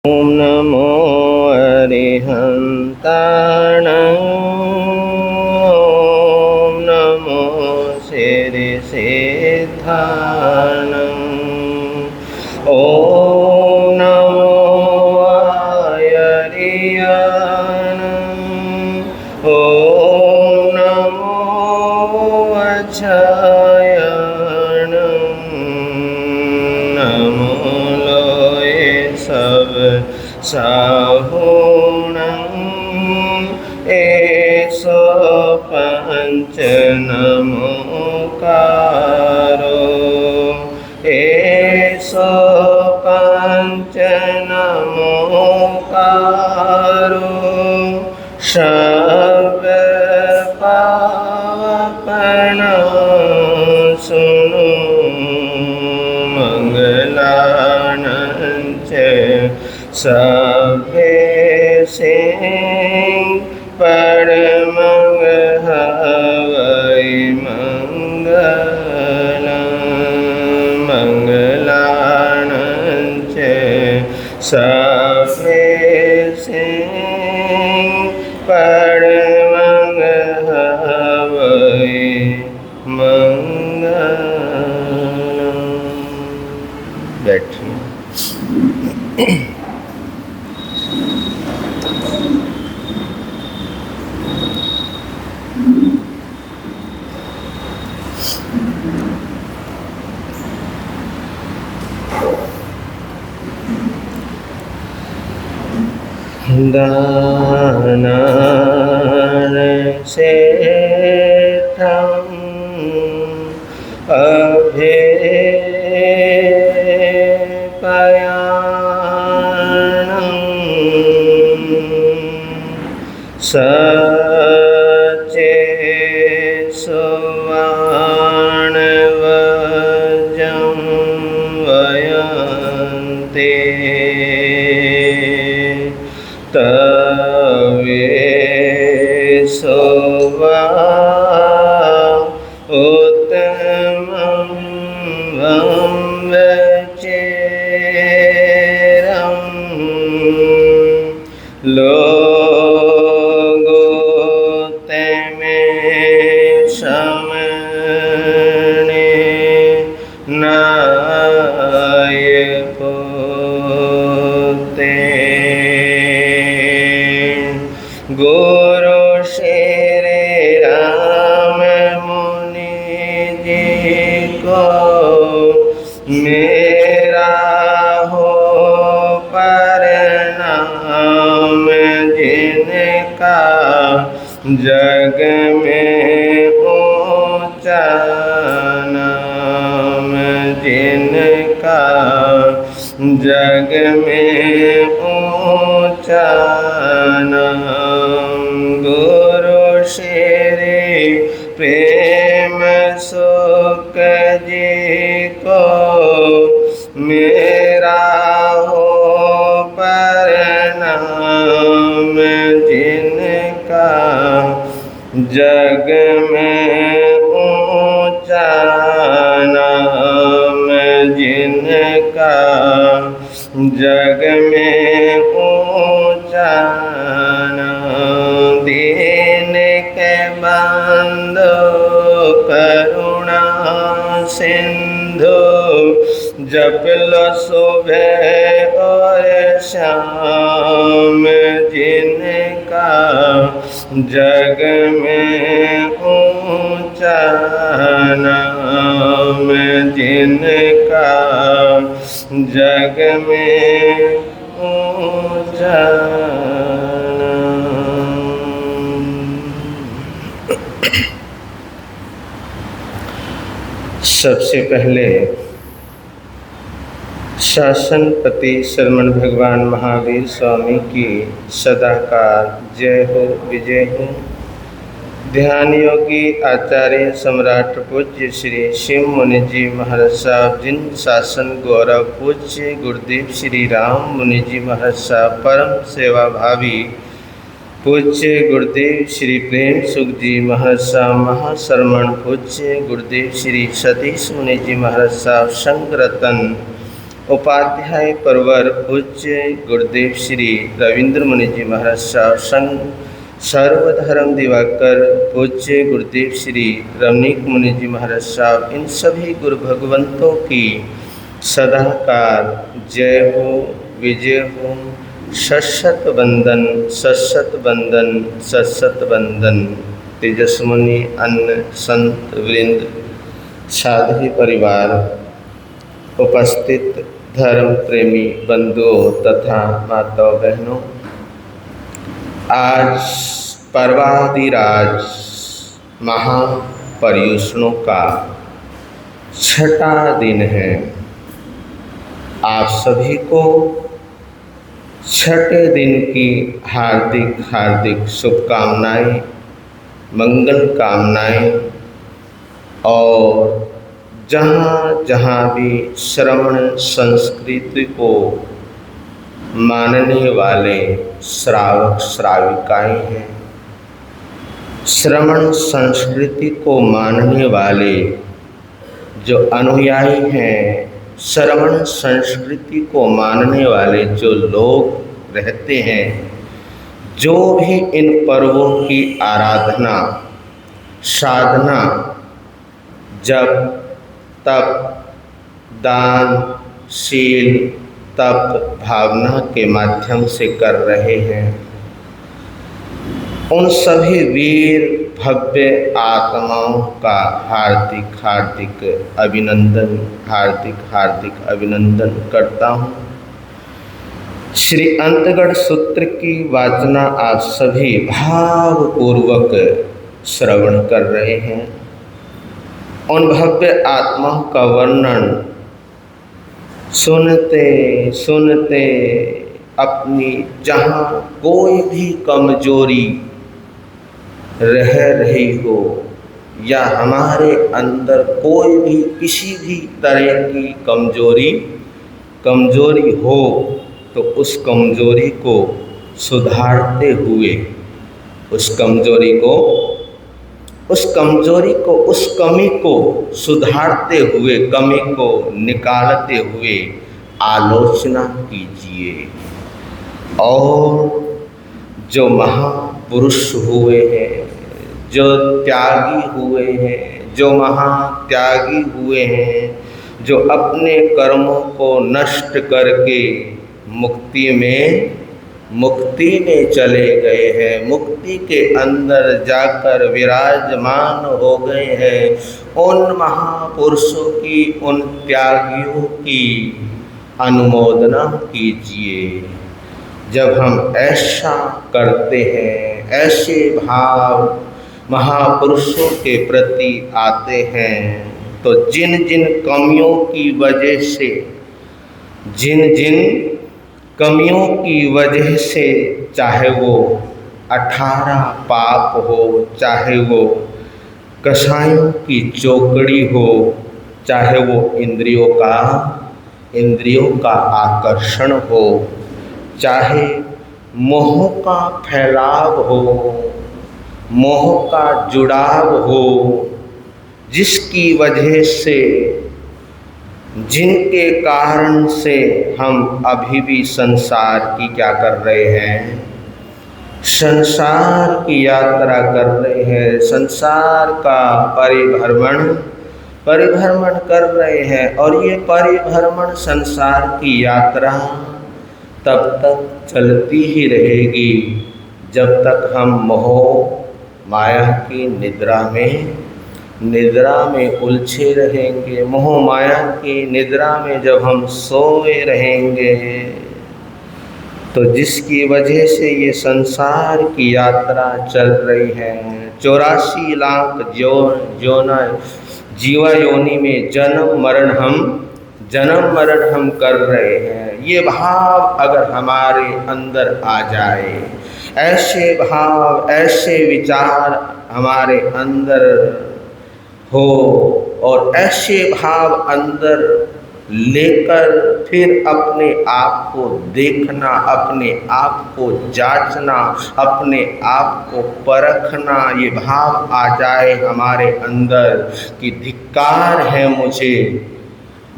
ओम नमो अरिहंताणं। ओम नमो सिद्धिसिद्धाणं। ओम नमो आयर्याणं। ओम नमो अक्षयाणं। नमो लोय सब साहुणं। एसो पंच नमोकारो। एसो पंच नमोकारो। सब पापनाशनो मंगलानां च सभ्येसिं परमं हवै मंगलं। मंगलानां च सभ्येसिं परमं हवै मंगलं। बैठिए। दानान् सेठम् अभेपयाणम्। सचे सुवर्णवज्रं वयन्ते तवेषु वा उत्तमं वचेरं। लोगोत्तमे समने नायपोते। गुरु श्री राम मुनि जी को मेरा हो प्रणाम। जिनका जग में ऊंचा नाम। जिनका जग में ऊंचा नाम। गुरु श्री प्रेम सुख जी को मेरा हो प्रणाम। जिनका जग में ऊंचा नाम। जिनका जग में ऊंचा नाम। दीन के बंधु करुणा सिंधु जप लो सुबह और शाम। जिनका जग में ऊंचा नाम। जिनका जग में ऊंचा नाम। सबसे पहले शासनपति श्रमण भगवान महावीर स्वामी की सदाकाल जय हो विजय हो। ध्यान योगी आचार्य सम्राट पूज्य श्री शिव मुनि जी महाराज साहब, जिन शासन गौरव पूज्य गुरुदेव श्री राम मुनि जी महाराज साहब, परम सेवा भावी पूज्य गुरुदेव श्री प्रेम सुख जी महाराज साहब, महाश्रमण पूज्य गुरुदेव श्री सतीश मुनि जी महाराज साहब, संग रतन उपाध्याय परवर पूज्य गुरुदेव श्री रविंद्र मुनि जी महाराज साहब, संघ सर्वधर्म दिवाकर पूज्य गुरुदेव श्री रमणीक मुनि जी महाराज साहब, इन सभी गुरु भगवंतों की सदाकाल जय हो, विजय हो। सशत वंदन, सशत वंदन, सशत वंदन। तेजस्मुनि अन्य संत वृंद, साधु परिवार, उपस्थित धर्म प्रेमी बंधुओं तथा माताओं बहनों, आज पर्वाधिराज महापर्युषणों का छठा दिन है। आप सभी को छठे दिन की हार्दिक हार्दिक शुभकामनाएं, मंगल कामनाएं। और जहाँ जहाँ भी श्रवण संस्कृति को मानने वाले श्रावक श्राविकाएं हैं, श्रवण संस्कृति को मानने वाले जो अनुयायी हैं, श्रवण संस्कृति को मानने वाले जो लोग रहते हैं, जो भी इन पर्वों की आराधना साधना जप तप दान शील तप भावना के माध्यम से कर रहे हैं, उन सभी वीर भव्य आत्माओं का हार्दिक हार्दिक अभिनंदन, हार्दिक हार्दिक अभिनंदन करता हूँ। श्री अंतगढ़ सूत्र की वाचना आप सभी भावपूर्वक श्रवण कर रहे हैं। उन भव्य आत्माओं का वर्णन सुनते सुनते अपनी जहाँ कोई भी कमजोरी रह रही हो या हमारे अंदर कोई भी किसी भी तरह की कमजोरी हो, तो उस कमजोरी को सुधारते हुए उस कमी को सुधारते हुए, कमी को निकालते हुए आलोचना कीजिए। और जो महापुरुष हुए हैं, जो त्यागी हुए हैं, जो महात्यागी हुए हैं, जो अपने कर्मों को नष्ट करके मुक्ति में चले गए हैं, मुक्ति के अंदर जाकर विराजमान हो गए हैं, उन महापुरुषों की, उन त्यागियों की अनुमोदना कीजिए। जब हम ऐसा करते हैं, ऐसे भाव महापुरुषों के प्रति आते हैं, तो जिन जिन कमियों की वजह से चाहे वो 18 पाप हो, चाहे वो कसायों की चौकड़ी हो, चाहे वो इंद्रियों का आकर्षण हो, चाहे मोह का फैलाव हो, मोह का जुड़ाव हो, जिसकी वजह से, जिनके कारण से हम अभी भी संसार की क्या कर रहे हैं, संसार की यात्रा कर रहे हैं, संसार का परिभ्रमण कर रहे हैं। और ये परिभ्रमण संसार की यात्रा तब तक चलती ही रहेगी जब तक हम मोह माया की निद्रा में उलझे रहेंगे। मोह माया की निद्रा में जब हम सोए रहेंगे, तो जिसकी वजह से ये संसार की यात्रा चल रही है, 84 लाख जीवा योनि में जन्म मरण हम कर रहे हैं। ये भाव अगर हमारे अंदर आ जाए, ऐसे भाव ऐसे विचार हमारे अंदर हो, और ऐसे भाव अंदर लेकर फिर अपने आप को देखना, अपने आप को जांचना, अपने आप को परखना, ये भाव आ जाए हमारे अंदर कि धिक्कार है मुझे,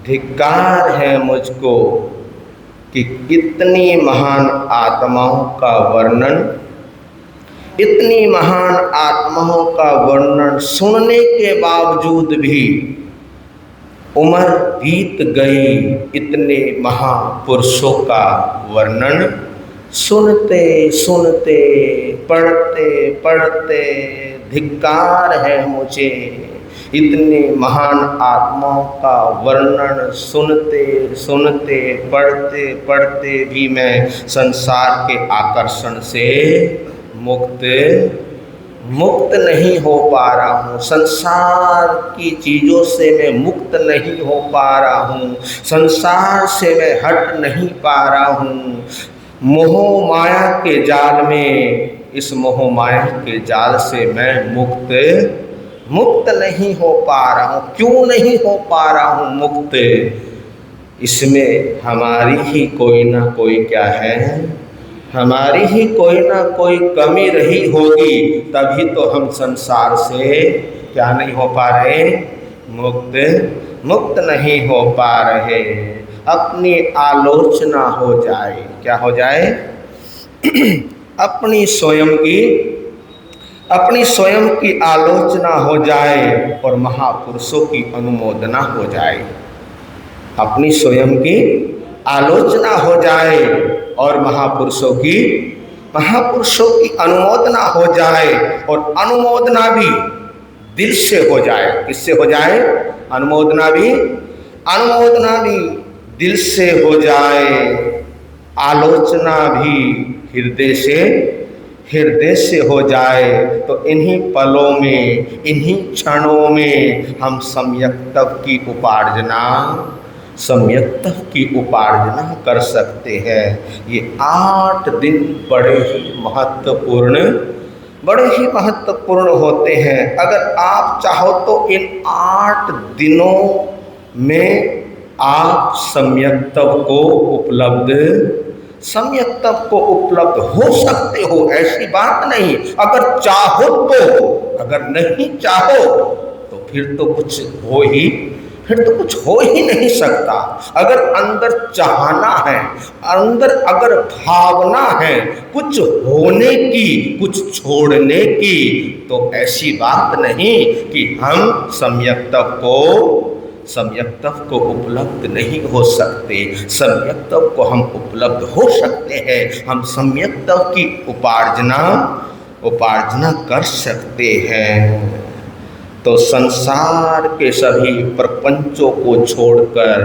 धिक्कार है मुझको कि इतनी महान आत्माओं का वर्णन, इतनी महान आत्माओं का वर्णन सुनने के बावजूद भी उम्र बीत गई। इतने महापुरुषों का वर्णन सुनते सुनते, पढ़ते पढ़ते धिक्कार है मुझे। इतने महान आत्माओं का वर्णन सुनते सुनते, पढ़ते पढ़ते भी मैं संसार के आकर्षण से मुक्त नहीं हो पा रहा हूँ। संसार की चीज़ों से मैं मुक्त नहीं हो पा रहा हूँ। संसार से मैं हट नहीं पा रहा हूँ। मोह माया के जाल में, इस मोह माया के जाल से मैं मुक्त नहीं हो पा रहा हूँ। क्यों नहीं हो पा रहा हूँ मुक्त? इसमें हमारी ही कोई ना कोई क्या है, हमारी ही कोई ना कोई कमी रही होगी, तभी तो हम संसार से क्या नहीं हो पा रहे, मुक्त नहीं हो पा रहे। अपनी आलोचना हो जाए, क्या हो जाए? अपनी स्वयं की आलोचना हो जाए और महापुरुषों की अनुमोदना हो जाए। अपनी स्वयं की आलोचना हो जाए और महापुरुषों की अनुमोदना हो जाए, और अनुमोदना भी दिल से हो जाए। किससे हो जाए? अनुमोदना भी दिल से हो जाए, आलोचना भी हृदय से हो जाए। तो इन्हीं पलों में, इन्हीं क्षणों में हम सम्यक तप की उपार्जना कर सकते हैं। ये 8 दिन बड़े ही महत्वपूर्ण होते हैं। अगर आप चाहो तो इन 8 दिनों में आप सम्यक तप को उपलब्ध हो सकते हो, ऐसी बात नहीं। अगर चाहो तो, अगर नहीं चाहो तो फिर तो कुछ हो ही नहीं सकता। अगर अंदर चाहना है, अंदर अगर भावना है कुछ होने की, कुछ छोड़ने की, तो ऐसी बात नहीं कि हम सम्यक तप को उपलब्ध नहीं हो सकते। सम्यक तप को हम उपलब्ध हो सकते हैं। हम सम्यक तप की उपार्जना कर सकते हैं। तो संसार के सभी प्रपंचों को छोड़कर,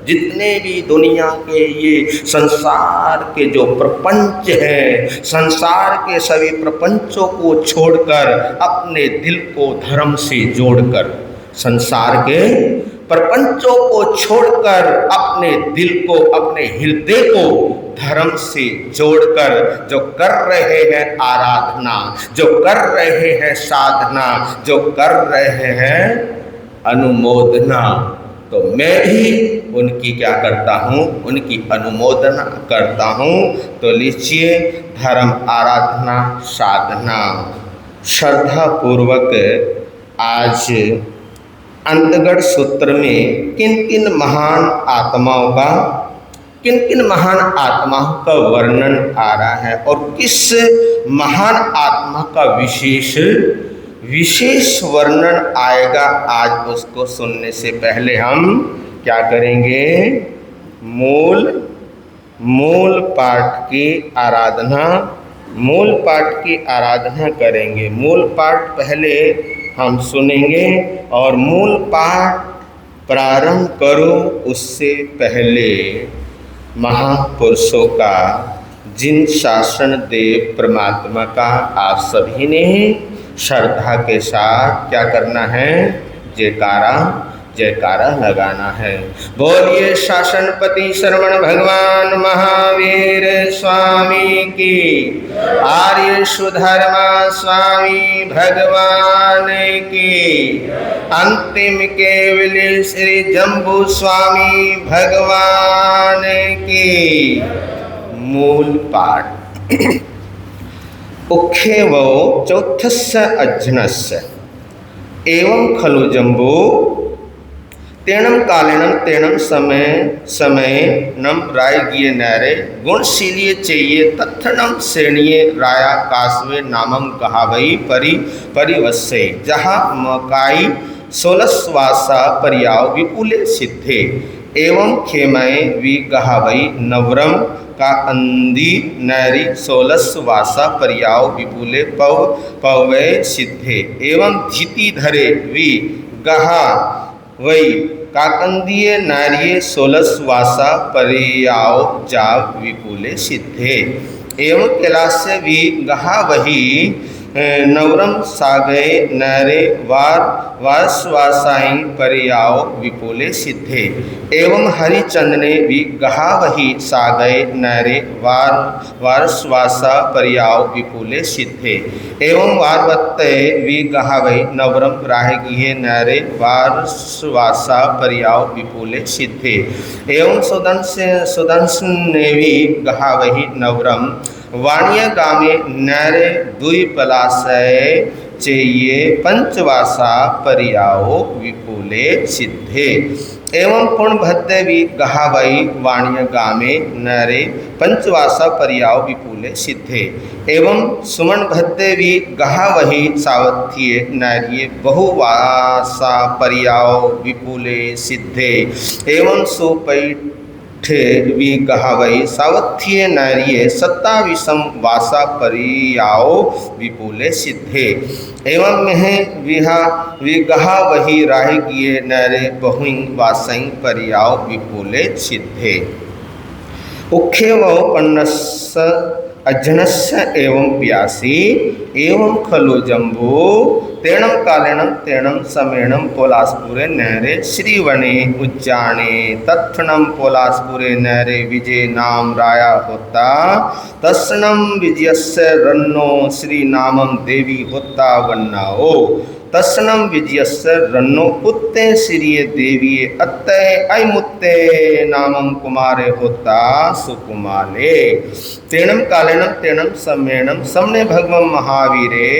जितने भी दुनिया के ये संसार के जो प्रपंच हैं, संसार के सभी प्रपंचों को छोड़कर अपने दिल को धर्म से जोड़कर, संसार के प्रपंचों को छोड़कर अपने दिल को, अपने हृदय को धर्म से जोड़कर जो कर रहे हैं आराधना, जो कर रहे हैं साधना, जो कर रहे हैं अनुमोदना, तो मैं भी उनकी क्या करता हूँ? उनकी अनुमोदना करता हूँ। तो लीजिए, धर्म, आराधना, साधना, श्रद्धा पूर्वक आज अंतगढ़ सूत्र में किन किन महान आत्माओं का वर्णन आ रहा है और किस महान आत्मा का विशेष वर्णन आएगा, आज उसको सुनने से पहले हम क्या करेंगे? मूल पाठ की आराधना करेंगे। मूल पाठ पहले हम सुनेंगे और मूल पाठ प्रारंभ करो उससे पहले महापुरुषों का, जिन शासन देव परमात्मा का आप सभी ने श्रद्धा के साथ क्या करना है? जयकारा लगाना है। बोलिए शासनपति शरवण भगवान महावीर स्वामी की, आर्य सुधर्मा स्वामी भगवान की, अंतिम केवल श्री जम्बू स्वामी भगवान की। मूल पाठ। उखेवो चौथस्य अज्जनस्य एवं खलु जम्बू तेणम कालेनम तेणम समय समय नम राय गिये नैरे गुणशीलिए चाहिए तत्थनम श्रेणिये राया कासवे नामम कहावई परिवस्से जहाँ मकाई 16 वासा पर्याव विपुले सिद्धे एवं खेमय वि गहावई नवरम का अंदी नैरी 16 वासा पर्याव विपुले पवय सिद्धे एवं धीति धरे वि गहा वही काकंदीय नारिये 16 वासा पर्याव जाव विपुले सिद्धे एवं कैलास्य वि गहा वही नवरम सागय नरे वारस्वासाई पर्याव विपुले सिद्धे एवं हरिचंदने वि गहा वही सागय नरे वारस्वासा पर्याव विपुले सिद्धे एवं वारवत्ते वि गहा वही नवरम राहगिहे नरे वारस्वासा पर्याव विपुले सिद्धे एवं सुदंशने वि गहा वही नवरम वाणिया गामे नैरे दुई पलाशय चाहिए पंचवासा पर्यावो विपुले सिद्धे एवं पुण्यभद्रे वि गहावई वाणिया गामे नैरे पंचवासा पर्याव विपुले सिद्धे एवं सुमन भद्रे वि गहावही सावत्थिये नैरिये बहुवासा पर्याव विपुले सिद्धे एवं सुपैठ वि गहावई सावत्थिये नैरिये 27 वासा पर्याव विपुले सिद्धे एवं में विगहा वही राहिगिये नैरे बहु वासई पर्याव विपुले सिद्धे उखे व पन्नस अजनस्य एवं व्यासी एवं खलु जम्बू तेणम कालेणम तेणम समेणम पोलासपुरे नहरे श्रीवने उज्जाने तत्फणम पोलासपुरे नहरे विजय नाम राया होता तस्नम विजयस्य रन्नो श्री नामम देवी होता वन्नाओ तस्नम विजयस्य रन्नो पुत्ते श्रीये देवीये अत्तये अयमुत्ते नामम कुमारे होता सुकुमाले तेणम कालेणम तेणम समेणम समने भगवम महावीरे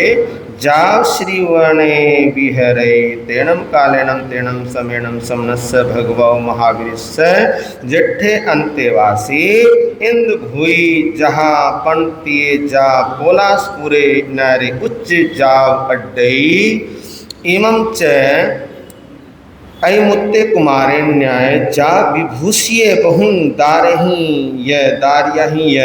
जाव श्रीवने विहरे तेणम कालेणम तेणम समेणम समनस्य भगवो महावीरस्य जठे अंतेवासी इंद भुई जहा पंक्तिये जा पोलासपुरे नारे उच्च जाव अड्डई इमं च अयमुत्ते कुमारे न्याय जा विभूषिये बहुं दारही य दार्याही य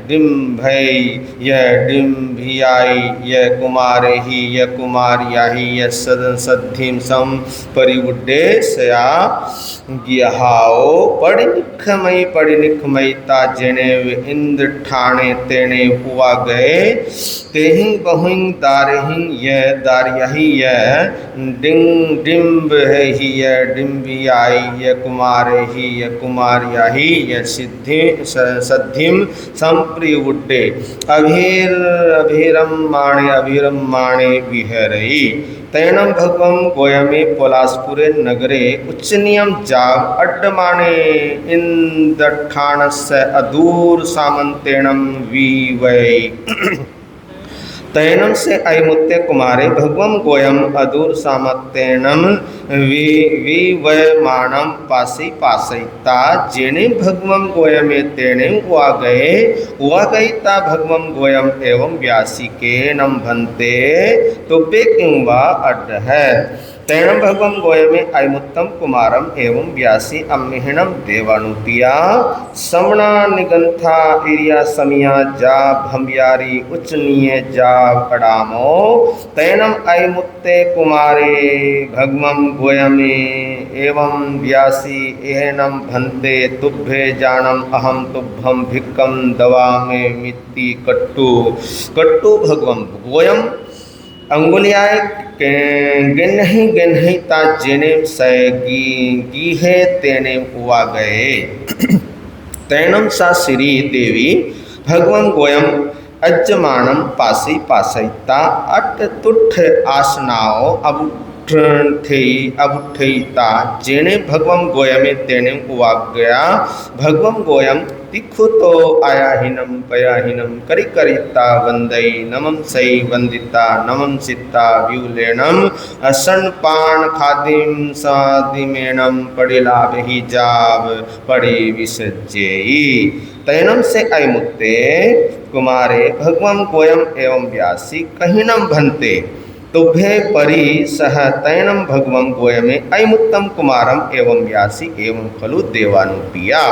डिम्भई य डिम्भियाई य कुमारेहि य कुमार्याही य सद्धिम सम परिवुड्डे सया गिहाओ पड़िनिखमई ता जेने इंद्र ठाणे तेने हुआ गए तेहिं बहुं दारही य दार्याही य डिम्ब ही य डिम्बियाई य कुमारेहि य कुमार्याही य सद्धिम संप्रिवुड्डे अभिरम माणे विहरई तैणम भगवम गोयमे पोलासपुरे नगरे उच्चनियम जाव अड्डमाणे इंद्रठाणस्य अदूर सामंतेणम वीवै तैनम से अयमुत्ते कुमारे भगवम गोयम अदूर सामत्तेनम विवयमाणम पासी पासयिता जेने भगवम गोयमे तेने हुआ गई ता भगवम गोयम एवं व्यासी के नम भंते तुब्बे किंवा अड्ड है तैणम भगवम गोयमे अयमुत्तम कुमारम एवं व्यासी अम्मिहिणम देवानुपिया समणा निगंथा इरिया समिया जा भंबियारी उच्चनीय जा कड़ामो तैणम अयमुत्ते कुमारे भगवम गोयमे एवं व्यासी एहनम भंते तुभ्ये जानम अहम तुभ्यम भिक्कम दवामे मित्ति कट्टू भगवम गोयम अंगुलियाए गिन्ही ता जेने सय गीहे तेने हुआ गए तैणम सा श्री देवी भगवं गोयम अज्जमानम पासी पासयिता अट तुठ आसनाओ अब थे अबुठता जेने भगवम गोयमे तेने उवाग गया भगवम गोयम तिखुतो आयाहीनम पयाहीनम करी करिता वंदई नमम सई वंदिता नमम सिता व्यूलेनम असनपान खादिम सादिमेनम पड़िलाभि जाव पड़ि विसज्जेयी तैनम से अयमुत्ते कुमारे भगवम गोयम एवं व्यासी कहिनम भन्ते तुभ्ये परि सह तैनम भगवम गोयमे अयमुत्तम कुमारम एवं व्यासी एवं खलु देवानुपिया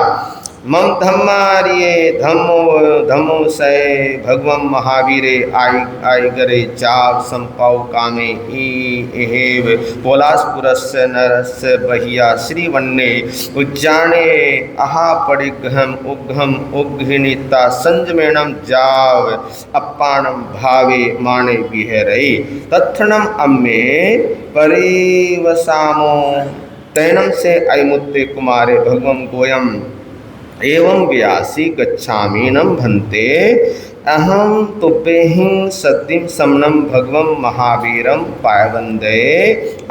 मम धम्मारिये धम्मो धम्मो सय भगवम महावीरे आई गरे चाव संपाव कामे एहेव पोलासपुरस्य नरस्य बहिया श्रीवन्ने उज्जाने अहा परिघम उग्घम उग्घिनिता संजमेणम जाव अपानम भावे माने विहरे तत्थनम अम्मे परिवसामो तैनम से अयमुत्ते कुमारे भगवम गोयम एवं व्यासी गच्छामीनम भन्ते अहम तुभ्येहि सद्दिं समनम भगवम महावीरम पायवंदे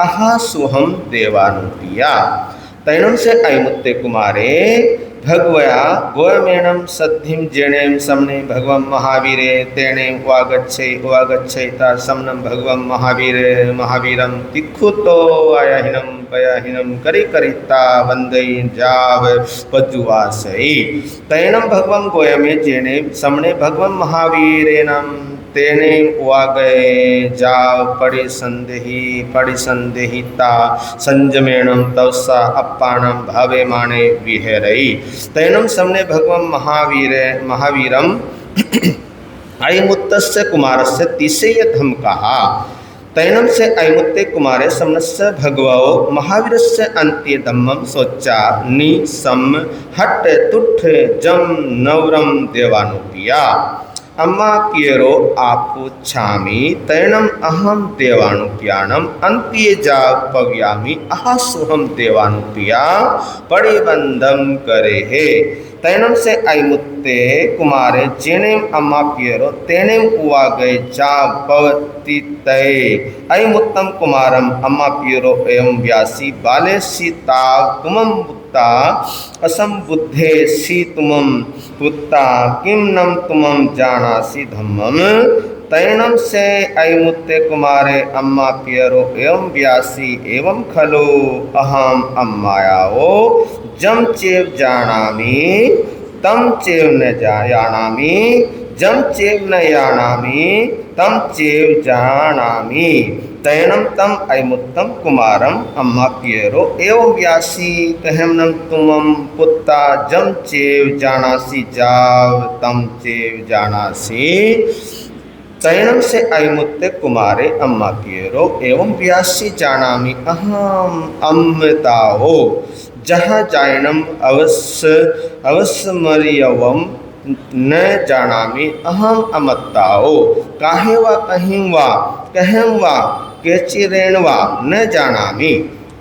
अहासुहम देवानुपिया तैनम से अयमुत्ते कुमारे भगवया गोयमेणम सद्धिम जेणेम समने भगवम महावीरे तेणे वागच्छेता समनम भगवम महावीरे महावीरम तिखुतो आयाहीनम पयाहीनम करी करिता वंदई जाव पजुवासई तैनम भगवम गोयमे जेणे समने भगवम महावीरेनम तेने वागए जाव पड़ि संदेहिता संजमेणम तवसा अप्पाणम भावे माने विहरई तैनम समने भगवम महावीरम अयमुत्तस्य कुमारस्य तिसेय धम कहा तैनम से अयमुत्ते कुमारे समनस्य भगवो महावीरस्य अन्त्ये धम्मं सोचा नि सम हट तुठ जम नवरम देवानुपिया अम्मा पियरो आपुच्छामि तैनम अहम देवानुप्यानम अन्त्ये जा पव्यामि अहासुहम देवानुप्या परिबंधम करे हे तैनम से अयमुत्ते कुमारे जेनेम अम्मा पियरो तेनेम उवा गए जा पवति तय अयमुत्तम कुमारम अम्मा पियरो एवं व्यासी बाले सीता कुमम असंबुद्धे सी तुमम पुत्ता किम नम तुमम जानासी धम्मम तैनम से अयमुत्ते कुमारे अम्मा पियरो एवं व्यासी एवं खलो अहम अम्मायाओ जम चेव जानामि तम चेव न जानामि जम चेव न यानामि तम चेव जानामि तैनम तम अयमुत्तम कुमारम अम्मा पियरो एवं व्यासी कहमनम तुमम पुत्ता जम चेव जानासी जाव तम चेव जानासी तैनम से अयमुत्ते कुमारे अम्मा पियरो एवं व्यासी जानामि अहम अमृताओ जहाँ जायनम अवश्य मरियवम न जानामि अहम अमत्ताओ काहे वा कहीं वा केचिरेण वा न जानामि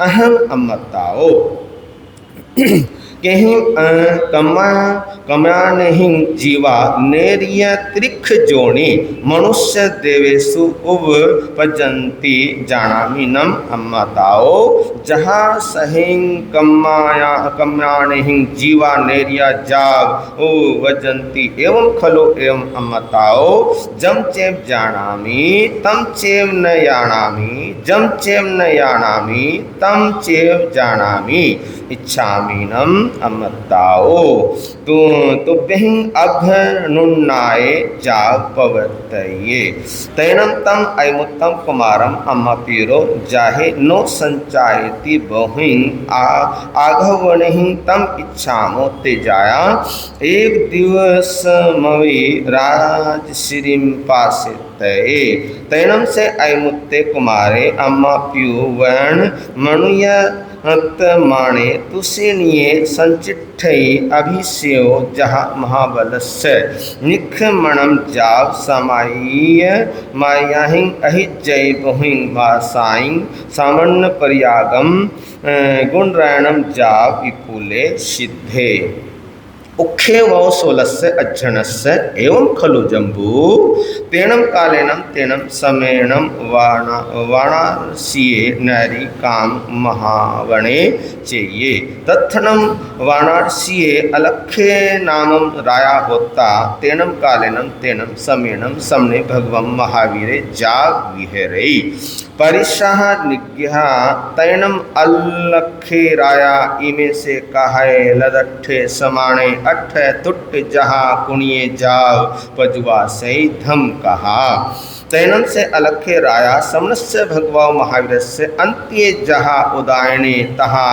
अहम अमत्ताओ कहीं कमानेहि जीवा नेरिय त्रिख जोनि मनुष्य देवेशु उपजन्ति जानामि नम अम्मताओ जहाँ सहिं कमानेहि जीवा नेरिया जाग उपजन्ति एवं खलो एवं अम्मताओ जम चेव जानामि तम चेव न यानामि जम चेव न यानामि तम चेव जानामि इच्छामीनम अमत्ताओ तुभ्यं अभ्यनुन्नाय जा पवर्तये तैनम तम अयमुत्तम कुमारम अम्मा पीरो जाहे नो संचायति बहुं आघवणहि तम इच्छामो तेजाया एक दिवस मवि राजश्रीम पासितये तैनम से अयमुत्ते कुमारे अम्मा प्यु वर्ण मनुय माणे तुसेनिये संचिठ्ठई अभिषेयो जहा महाबलस्य निखमणम जाव समाय्य मायाहिं अहिजय बहुं वासाईं सामन्न पर्यागम गुणरायणम जाव विपुले सिद्धे उख्येवो सोलस्य अज्जनस्य एवं खलु जम्बू तेनम कालेनम तेनम समेणम वाराणसीये नैरी काम महावणे चेये तत्थनम वाराणसीये अलख्ये नामम राया होता तेनम कालेनम तेनम समेणम समने भगवम महावीरे जाग विहरे परिशाह निग्रह तैनम अलखे राया इमे से कहे लदठे समाणे अठ तुट जहा कुणिये जाव पजुआ से धम कहा तैनम से अलखे राया समनस्य भगवा महावीर से अंत्ये जहा उदायने तहा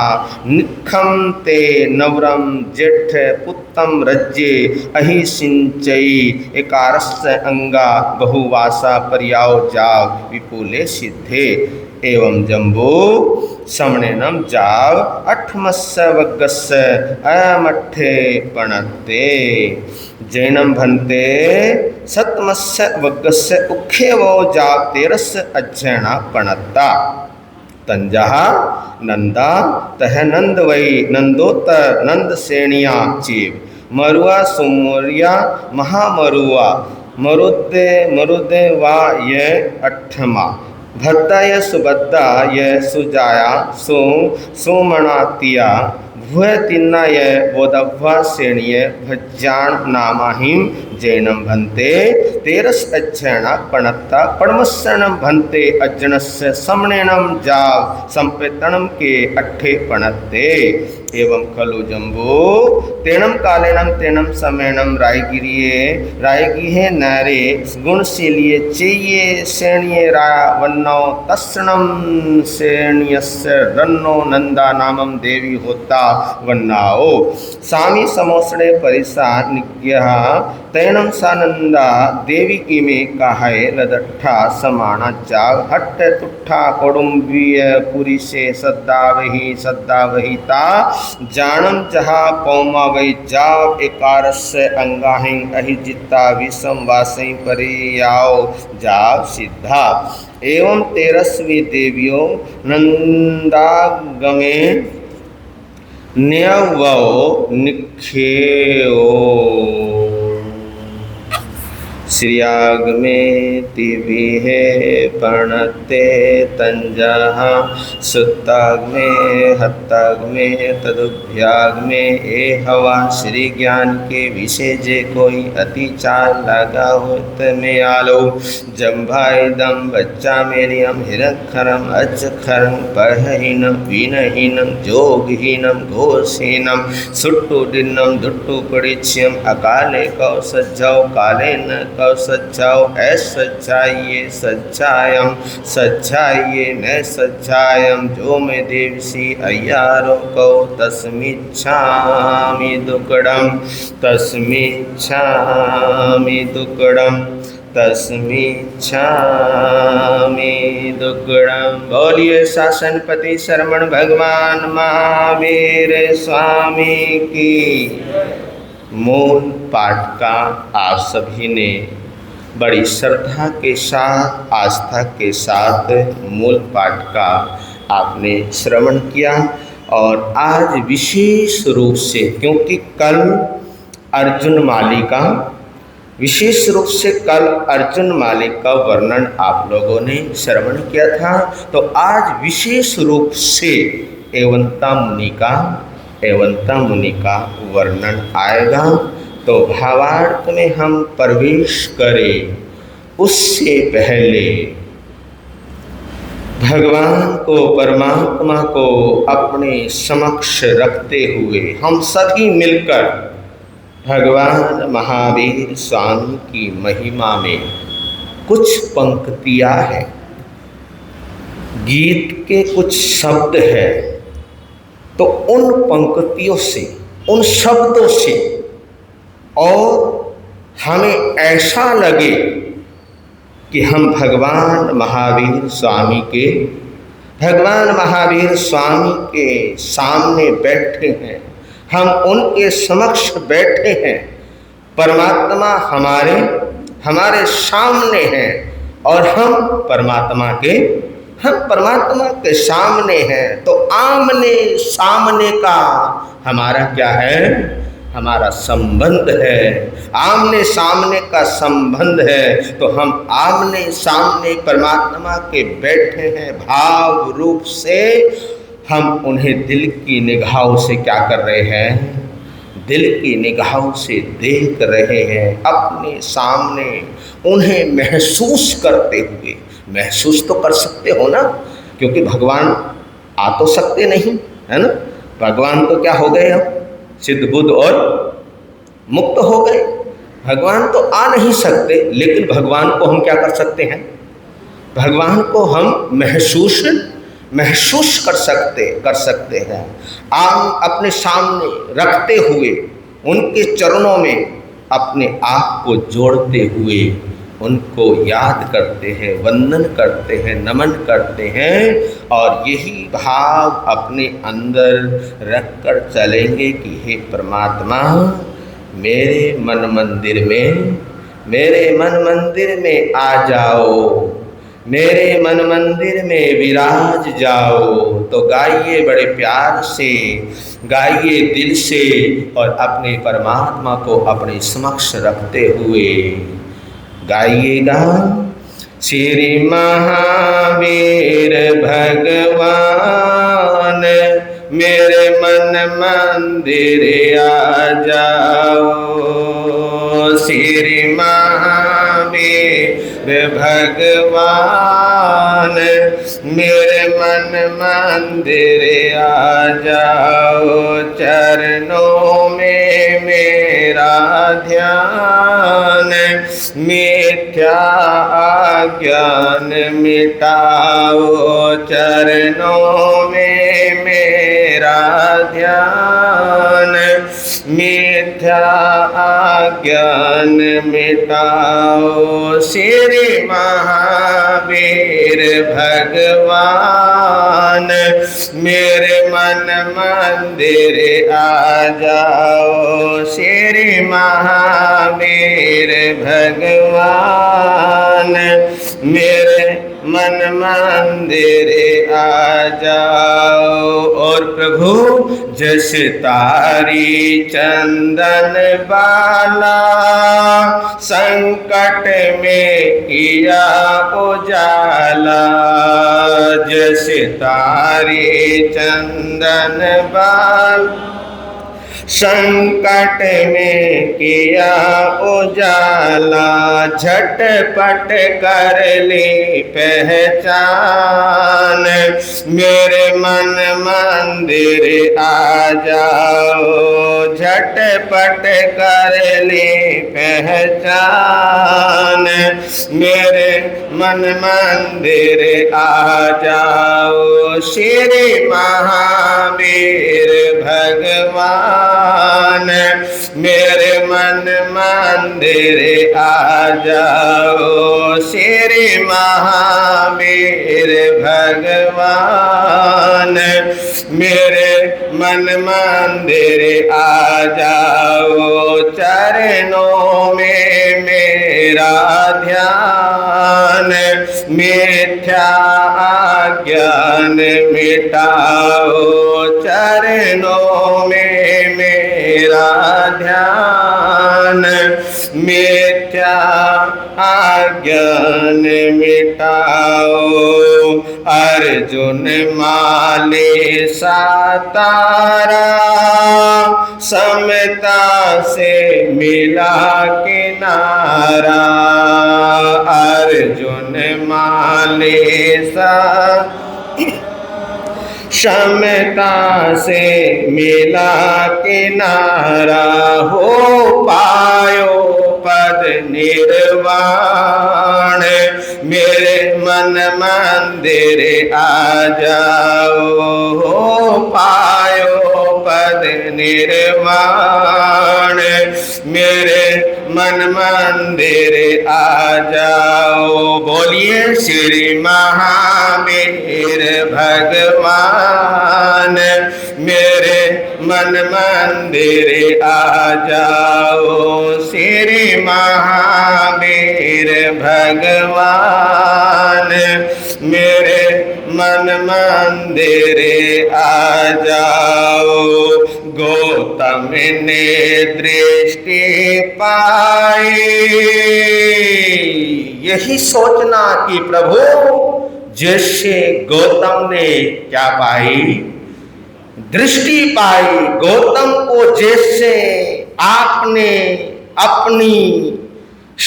निखम ते नवरम जेठ पुत्तम रज्जे अहि सिंचई एकारस्य अंगा बहुवासा पर्याव जाव विपुले सिद्धे एवं जम्बो समणेनम जाव अठमस्य वग्गस्य अयमठे पणते जैनम भन्ते सतमस्य वग्गस्य उख्येवो जाव तेरस्य अज्जैना पणत्ता तंजः नंदा तह नंद वै नंदोत्तर नंद सेणिया चीव मरुआ सुमोरिया महामरुआ मरुदे वा ये अठमा भद्दा य सुबद्दा य सुजाया सुमणातिया भुय तिन्ना य बोधव्वा श्रेणीय भज्जान नामाहिम जैनम भन्ते तेरस अज्जैना पणत्ता पणमस्सनम भन्ते अज्जनस्य समणेनम जाव संपेतनम के अट्ठे पणत्ते एवं खलु जम्बो तेनम कालेनम तेनम समेणम रायगिरिये नारे गुणशीलिये चेये श्रेणिये राया वन्नो तस्सणम श्रेणियस्य रन्नो नंदा नामम देवी होता वन्नाओ सामी समोसणे परिसा निग्रह तैनम सानंदा देवी इमे काहे लदट्ठा समाना जाग हट्ट तुट्ठा कौडुंबीय पुरी से सद्दा वही ता जानम जहा पौमा वै जाव एकारस्य अंगाहिं अहिजिता विषम वासई परियाओ जाव सिद्धा एवं तेरस्वी देवियों नंदागमे न्यवो निख्यो श्रियाग्मे तिविहे पणते तंजहा सुत्ताग्मे हत्ताग्मे तदुभ्याग्मे ए हवा श्री ज्ञान के विषय जे कोई अति चाल लगा होत में आलो जम्भाइदम बच्चा मेरियम हिरक्षरम अक्षरम पढ़हीनम वीनहीनम जोगहीनम घोषहीनम सुट्टू डिन्नम दुट्टू परिच्यम अकाले कौ सज्जाओ काले न कौ सच्चाओ ऐस सच्चायम न सच्चायम जो मैं देवसी अय्यारो कौ तस्मिच्छामि दुक्कडम बोलिए शासनपति शरवण भगवान महावीर स्वामी की। मूल पाठ का आप सभी ने बड़ी श्रद्धा के साथ आस्था के साथ मूल पाठ का आपने श्रवण किया और आज विशेष रूप से क्योंकि कल अर्जुन माली का विशेष रूप से कल अर्जुन माली का वर्णन आप लोगों ने श्रवण किया था तो आज विशेष रूप से एवंता मुनि का वर्णन आएगा। तो भावार्थ में हम प्रवेश करें उससे पहले भगवान को परमात्मा को अपने समक्ष रखते हुए हम सभी मिलकर भगवान महावीर स्वामी की महिमा में कुछ पंक्तियाँ हैं, गीत के कुछ शब्द हैं, तो उन पंक्तियों से उन शब्दों से और हमें ऐसा लगे कि हम भगवान महावीर स्वामी के सामने बैठे हैं, हम उनके समक्ष बैठे हैं, परमात्मा हमारे सामने हैं और हम परमात्मा के सामने हैं। तो आमने सामने का हमारा क्या है, हमारा संबंध है, आमने सामने का संबंध है, तो हम आमने सामने परमात्मा के बैठे हैं। भाव रूप से हम उन्हें दिल की निगाहों से क्या कर रहे हैं? दिल की निगाहों से देख रहे हैं, अपने सामने उन्हें महसूस करते हुए। महसूस तो कर सकते हो ना, क्योंकि भगवान आ तो सकते नहीं, है ना। भगवान तो क्या हो गए, अब सिद्ध बुद्ध और मुक्त हो गए। भगवान तो आ नहीं सकते, लेकिन भगवान को हम क्या कर सकते हैं? भगवान को हम महसूस कर सकते हैं। अपने सामने रखते हुए, उनके चरणों में अपने आप को जोड़ते हुए उनको याद करते हैं, वंदन करते हैं, नमन करते हैं, और यही भाव अपने अंदर रख कर चलेंगे कि हे परमात्मा, मेरे मन मंदिर में आ जाओ, मेरे मन मंदिर में विराज जाओ। तो गाइए, बड़े प्यार से गाइए, दिल से, और अपने परमात्मा को अपने समक्ष रखते हुए गाइएगा। श्री महावीर भगवान मेरे मन मंदिर आ जाओ। श्री महावीर भगवान मेरे मन मंदिर आ जाओ। चरणों में मेरा ध्यान, मिथ्या अज्ञान मिटाओ। चरणों में मेरा ध्यान, मिथ्या अज्ञान मिटाओ। श्री महावीर भगवान मेरे मन मंदिर आ जाओ। श्री महावीर भगवान मेरे मन मंदिर आ जाओ। और प्रभु जस तारी चंदन बाला, संकट में किया उजाला। जस तारी चंदन बाला, संकट में किया उजाला। झटपट कर ली पहचान, मेरे मन मंदिर आ जाओ। झटपट कर ली पहचान, मेरे मन मंदिर आ जाओ। श्री महावीर भगवान मेरे मन मंदिर आ जाओ। श्री महावीर भगवान मेरे मन मंदिर आ जाओ। चरणों में मेरा ध्यान, मिथ्या अज्ञान मिटाओ। चरणों में मेरा ध्यान, मिथ्या अज्ञान मिटाओ। अर्जुन माले सातारा, समता से मिला किनारा। अर्जुन माले समता से मिला किनारा। हो पायो पद निर्वाण, मेरे मन मंदिर आ जाओ। हो पायो पद निर्वाण, मेरे मन मंदिर आ जाओ। बोलिए श्री महावीर भगवान मेरे मन मंदिर आ जाओ। श्री महावीर भगवान मेरे मन मंदिर आ जाओ। गौतम ने दृष्टि पाई। यही सोचना कि प्रभु जैसे गौतम ने क्या पाई, दृष्टि पाई। गौतम को जैसे आपने अपनी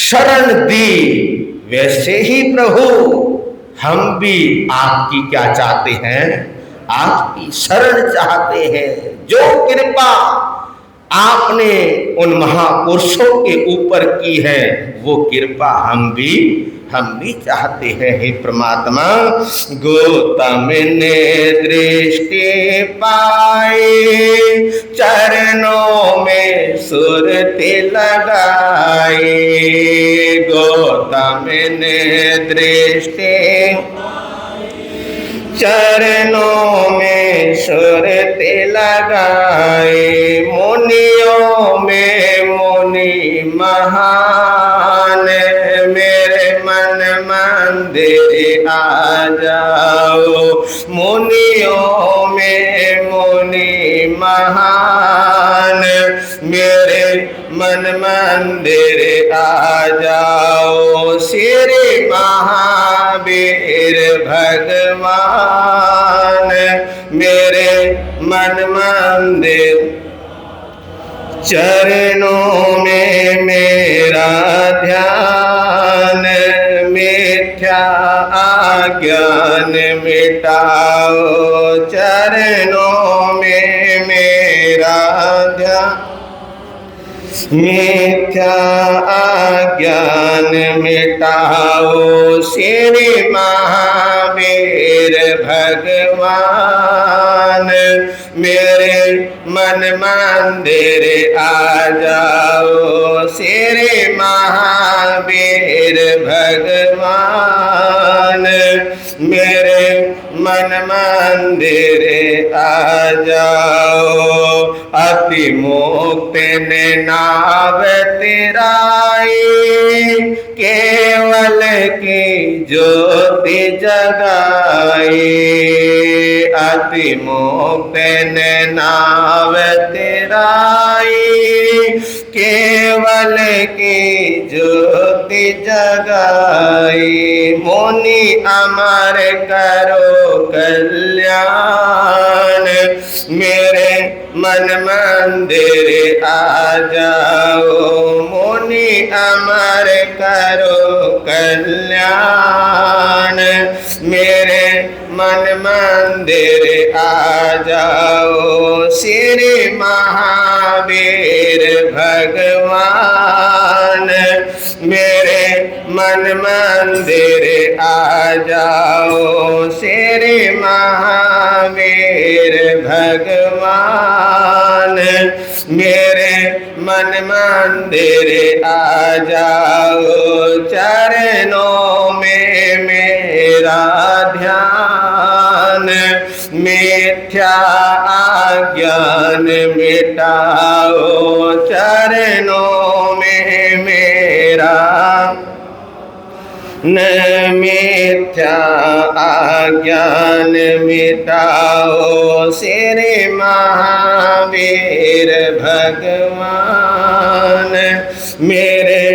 शरण दी, वैसे ही प्रभु हम भी आपकी क्या चाहते हैं, आपकी शरण चाहते हैं। जो कृपा आपने उन महापुरुषों के ऊपर की है, वो कृपा हम भी चाहते हैं। हे परमात्मा, गौतम ने दृष्टि पाई, चरणों में सुरति लगाई। गौतम ने दृष्टि चरणों में सुरति लगाई। मुनियों में मुनि महान, मेरे मन मंदिर आ जाओ। मुनियों में मुनि महान, मेरे मन मंदिर आ जाओ। श्री महावीर भगवान, मेरे मन मंदिर चरणों में मेरा ध्यान। मिथ्या अज्ञान मिटाओ, चरणों में मेरा ध्यान। मिथ्या अज्ञान मिटाओ। श्री महावीर भगवान, मेरे मन मंदिर आ जाओ। श्री महावीर भगवान, मेरे मन मंदिर आ जाओ। अति मुक्त ने नाव तिराई, केवल की ज्योति जगाई। अति मुक्त ने नाव तिराई, केवल की ज्योति जगाई। मुनि अमर करो कल्याण, मेरे मन मंदिर आ जाओ। मुनि अमर करो कल्याण, मेरे मन मंदिर आ जाओ। श्री महावीर भगवान, मेरे मन मंदिर आ जाओ। श्री महावीर भगवान, मेरे मन मंदिर आ जाओ। चरणों में मेरा ध्यान, मिथ्या अज्ञान मिटाओ। चरणों में मेरा न मिथ्या अज्ञान मिटाओ। श्री महावीर भगवान, मेरे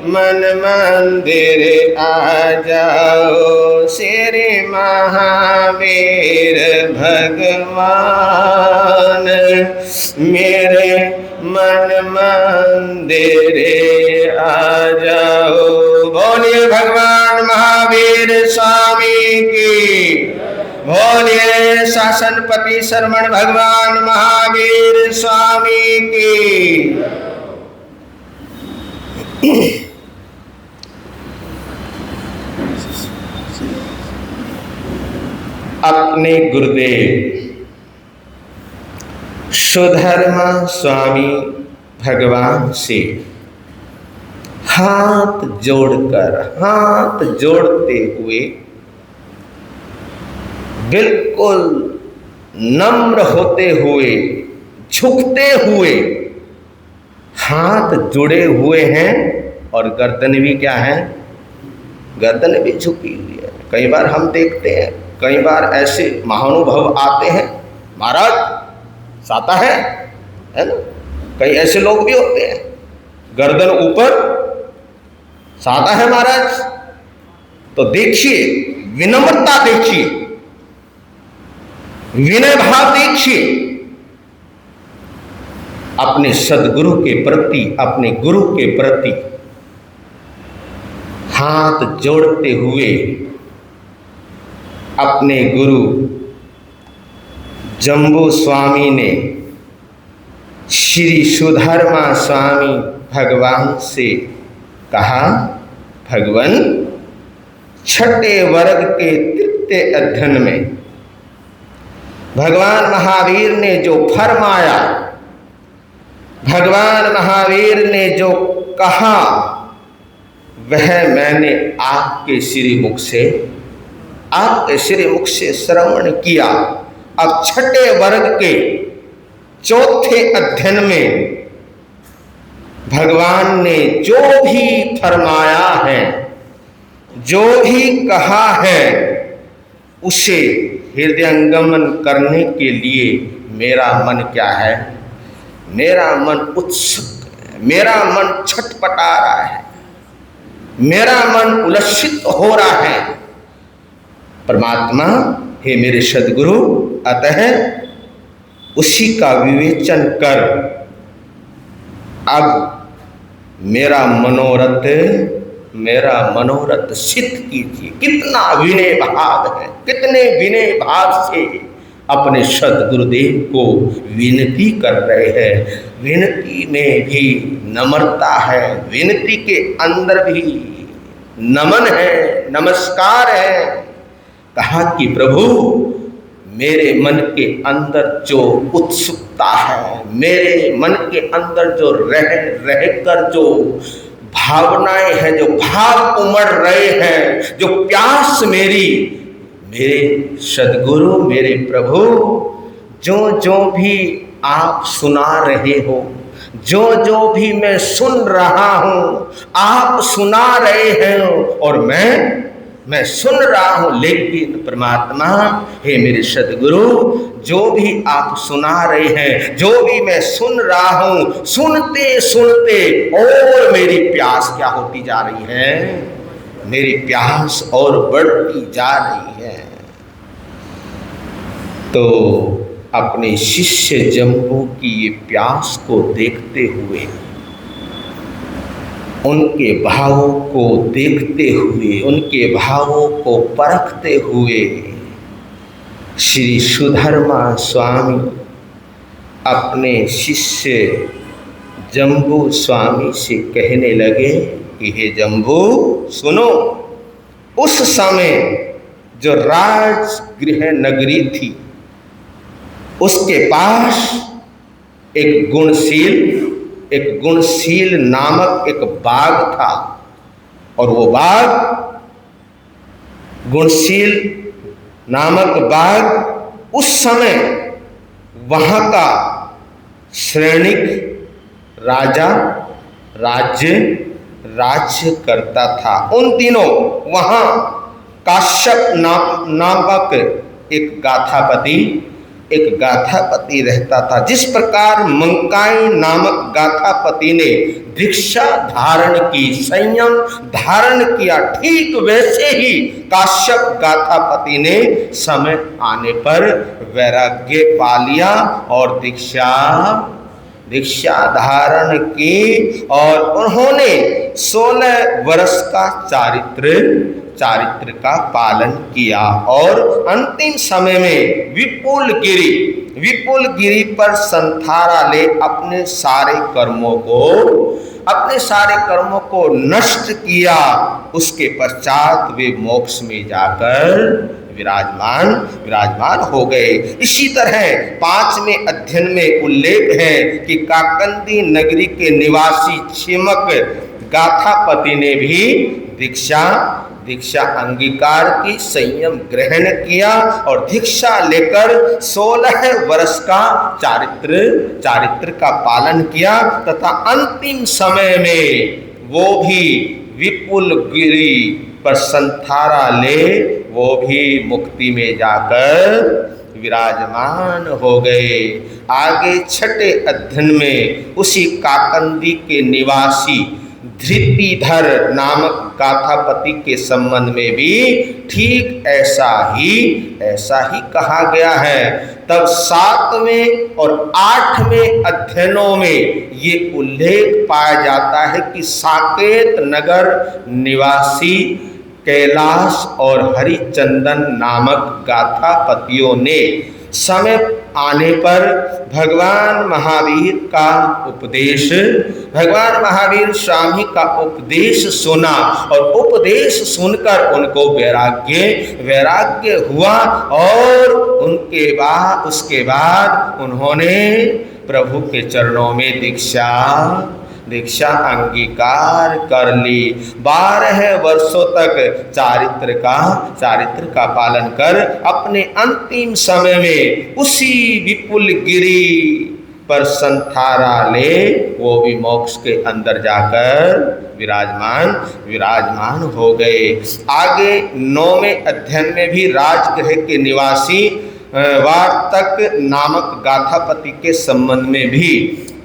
मन मंदिर आ जाओ। श्री महावीर भगवान, मेरे मन मंदिर आ जाओ। बोलिए भगवान महावीर स्वामी की, बोलिए शासनपति शरमण भगवान महावीर स्वामी की। अपने गुरुदेव सुधर्मा स्वामी भगवान से हाथ जोड़कर, हाथ जोड़ते हुए, बिल्कुल नम्र होते हुए, झुकते हुए, हाथ जुड़े हुए हैं और गर्दन भी क्या है, गर्दन भी झुकी हुई है। कई बार हम देखते हैं, कई बार ऐसे महानुभव आते हैं, महाराज साता है ना। कई ऐसे लोग भी होते हैं, गर्दन ऊपर साता है महाराज। तो देखिए, विनम्रता देखिए, विनय भाव देखिए, अपने सदगुरु के प्रति, अपने गुरु के प्रति हाथ जोड़ते हुए अपने गुरु जम्बू स्वामी ने श्री सुधर्मा स्वामी भगवान से कहा, भगवान छठे वर्ग के तृतीय अध्ययन में भगवान महावीर ने जो फरमाया, भगवान महावीर ने जो कहा, वह मैंने आपके श्रीमुख से श्रवण किया। अब छठे वर्ग के चौथे अध्ययन में भगवान ने जो भी फरमाया है, जो भी कहा है, उसे हृदयंगमन करने के लिए मेरा मन क्या है? मेरा मन उत्सुक है, मेरा मन छटपटा रहा है, मेरा मन उलसित हो रहा है। परमात्मा, हे मेरे सदगुरु, अतः उसी का विवेचन कर, अब मेरा मनोरथ सिद्ध कीजिए। कितना विनय भाव है, कितने विनय भाव से अपने सदगुरुदेव को विनती कर रहे हैं। विनती में भी नम्रता है, विनती के अंदर भी नमन है, नमस्कार है। कहा कि प्रभु, मेरे मन के अंदर जो उत्सुकता है, मेरे मन के अंदर जो रह कर जो भावनाएं हैं, जो भाव उमड़ रहे हैं, जो प्यास मेरे सदगुरु, मेरे प्रभु, जो भी आप सुना रहे हो, जो भी मैं सुन रहा हूँ, आप सुना रहे हैं और मैं सुन रहा हूँ। लेकिन परमात्मा, हे मेरे सदगुरु, जो भी आप सुना रहे हैं, जो भी मैं सुन रहा हूँ, सुनते सुनते और मेरी प्यास क्या होती जा रही है? मेरी प्यास और बढ़ती जा रही है। तो अपने शिष्य जम्बू की ये प्यास को देखते हुए, उनके भावों को देखते हुए, उनके भावों को परखते हुए श्री सुधर्मा स्वामी अपने शिष्य जम्बू स्वामी से कहने लगे कि हे जम्बू, सुनो, उस समय जो राजगृह नगरी थी, उसके पास एक गुणशील नामक एक बाग था, और वो बाग, गुणशील नामक बाग, उस समय वहाँ का श्रेणिक राजा राज्य करता था। उन दिनों वहाँ काश्यप नामक एक गाथापति रहता था। जिस प्रकार मंकाई नामक गाथापति ने दीक्षा धारण की, संयम धारण किया, ठीक वैसे ही काश्यप गाथापति ने समय आने पर वैराग्य पा लिया और दीक्षा धारण की, और उन्होंने 16 वर्ष का चारित्र का पालन किया, और अंतिम समय में विपुल गिरी पर संथारा ले अपने सारे कर्मों को नष्ट किया। उसके पश्चात वे मोक्ष में जाकर विराजमान हो गए। इसी तरह 5वें अध्ययन में उल्लेख है कि काकंदी नगरी के निवासी छिमक गाथापति ने भी दीक्षा अंगीकार की, संयम ग्रहण किया और दीक्षा लेकर 16 वर्ष का चारित्र का पालन किया, तथा अंतिम समय में वो भी विपुल गिरी पर संथारा ले वो भी मुक्ति में जाकर विराजमान हो गए। आगे छठे अध्ययन में उसी काकंदी के निवासी धृतिधर नामक गाथापति के संबंध में भी ठीक ऐसा ही कहा गया है। तब 7वें और 8वें अध्ययनों में ये उल्लेख पाया जाता है कि साकेत नगर निवासी कैलाश और हरिचंदन नामक गाथापतियों ने समय आने पर भगवान महावीर स्वामी का उपदेश सुना और उपदेश सुनकर उनको वैराग्य हुआ और उसके बाद उन्होंने प्रभु के चरणों में दीक्षा अंगीकार कर ली। 12 वर्षों तक चारित्र का पालन कर अपने अंतिम समय में उसी विपुल गिरी पर संथारा ले वो भी मोक्ष के अंदर जाकर विराजमान हो गए। आगे 9वें अध्ययन में भी राजगृह के निवासी वार्तक नामक गाथापति के संबंध में भी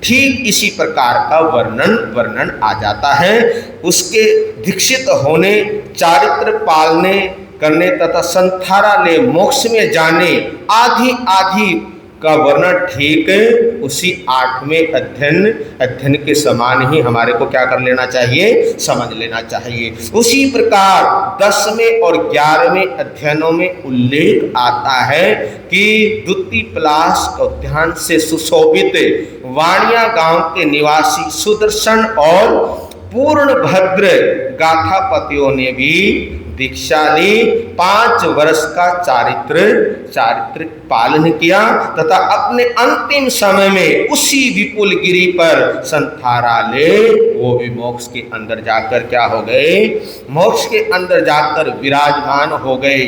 ठीक इसी प्रकार का वर्णन आ जाता है। उसके दीक्षित होने, चारित्र पालने करने तथा संथारा ले मोक्ष में जाने आदि का वर्णन ठीक उसी 8वें अध्ययन के समान ही हमारे को क्या कर लेना चाहिए, समझ लेना चाहिए। उसी प्रकार 10वें और 11वें अध्ययनों में उल्लेख आता है कि द्युतिपलाश उद्यान से सुशोभित वाणिया गांव के निवासी सुदर्शन और पूर्णभद्र गाथापतियों ने भी दीक्षा ली। 5 वर्ष का चारित्र पालन किया तथा अपने अंतिम समय में उसी विपुल गिरी पर संथारा ले वो भी मोक्ष के अंदर जाकर क्या हो गए, मोक्ष के अंदर जाकर विराजमान हो गए।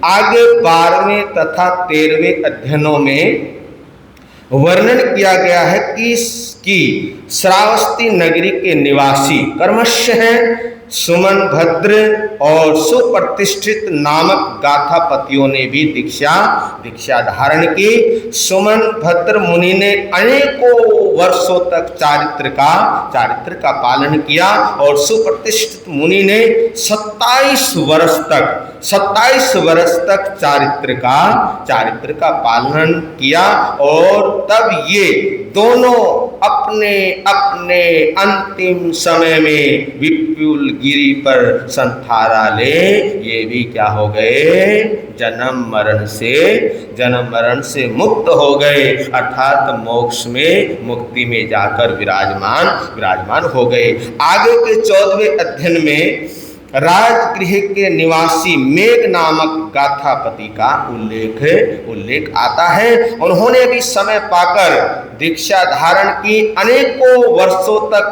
आगे 12वें तथा 13वें अध्ययनों में वर्णन किया गया है कि श्रावस्ती नगरी के निवासी कर्मश्य हैं सुमन भद्र और सुप्रतिष्ठित नामक गाथापतियों ने भी दीक्षा धारण की। सुमन भद्र मुनि ने अनेकों वर्षों तक चारित्र का पालन किया और सुप्रतिष्ठित मुनि ने 27 वर्ष तक चारित्र का पालन किया और तब ये दोनों अपने अपने अंतिम समय में विपुल गिरी पर संथारा ले ये भी क्या हो गए, जन्म मरण से मुक्त हो गए, अर्थात मोक्ष में मुक्ति में जाकर विराजमान हो गए। आगे के 14वें अध्ययन में राजगृह के निवासी मेघ नामक गाथापति का उल्लेख आता है। उन्होंने भी समय पाकर दीक्षा धारण की। अनेकों वर्षों तक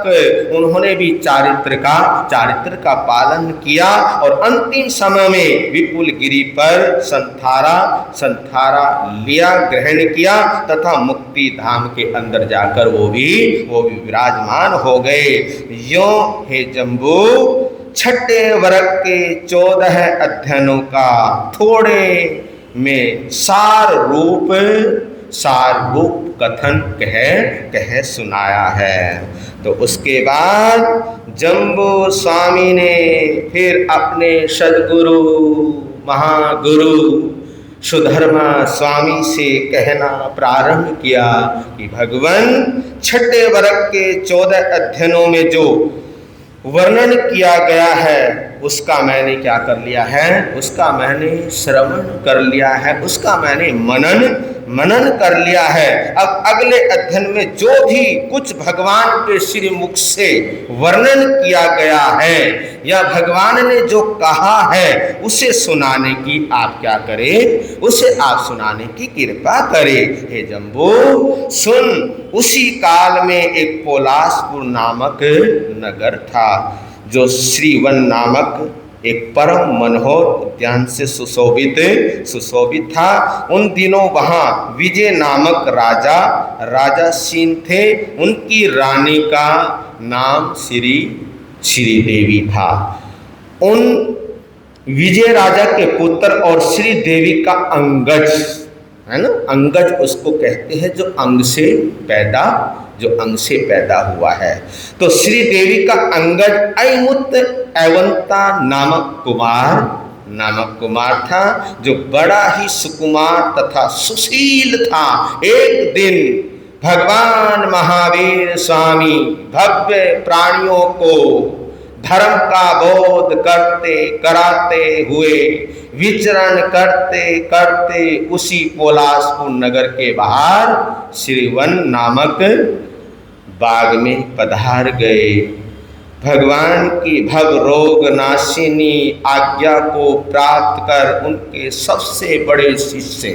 उन्होंने भी चारित्र का पालन किया और अंतिम समय में विपुल गिरी पर संथारा लिया, ग्रहण किया तथा मुक्ति धाम के अंदर जाकर वो भी विराजमान हो गए। यो हे जम्बू, छठे वर्ग के 14 अध्ययनों का थोड़े में सार रूप कथन कह सुनाया है। तो उसके बाद जम्बू स्वामी ने फिर अपने सद्गुरु महागुरु सुधर्मा स्वामी से कहना प्रारंभ किया कि भगवान, छठे वर्ग के 14 अध्ययनों में जो वर्णन किया गया है उसका मैंने क्या कर लिया है, उसका मैंने श्रवण कर लिया है, उसका मैंने मनन कर लिया है। अब अगले अध्ययन में जो भी कुछ भगवान के श्री मुख से वर्णन किया गया है या भगवान ने जो कहा है उसे सुनाने की आप क्या करें, उसे आप सुनाने की कृपा करें। हे जम्बू सुन, उसी काल में एक पोलासपुर नामक नगर था जो श्रीवन नामक एक परम मनोहर उद्यान से सुशोभित था। उन दिनों वहाँ विजय नामक राजासीन थे। उनकी रानी का नाम श्री देवी था। विजय राजा के पुत्र और श्री देवी का अंगज है ना, अंगज उसको कहते हैं जो अंग से पैदा हुआ है। तो श्री देवी का अंगज अयमुत एवंता नामक कुमार था, जो बड़ा ही सुकुमार तथा सुशील था। एक दिन भगवान महावीर स्वामी भव्य प्राणियों को धर्म का बोध कराते हुए विचरण करते करते उसी पोलासपुर नगर के बाहर श्रीवन नामक बाग में पधार गए। भगवान की भव रोग नाशिनी आज्ञा को प्राप्त कर उनके सबसे बड़े शिष्य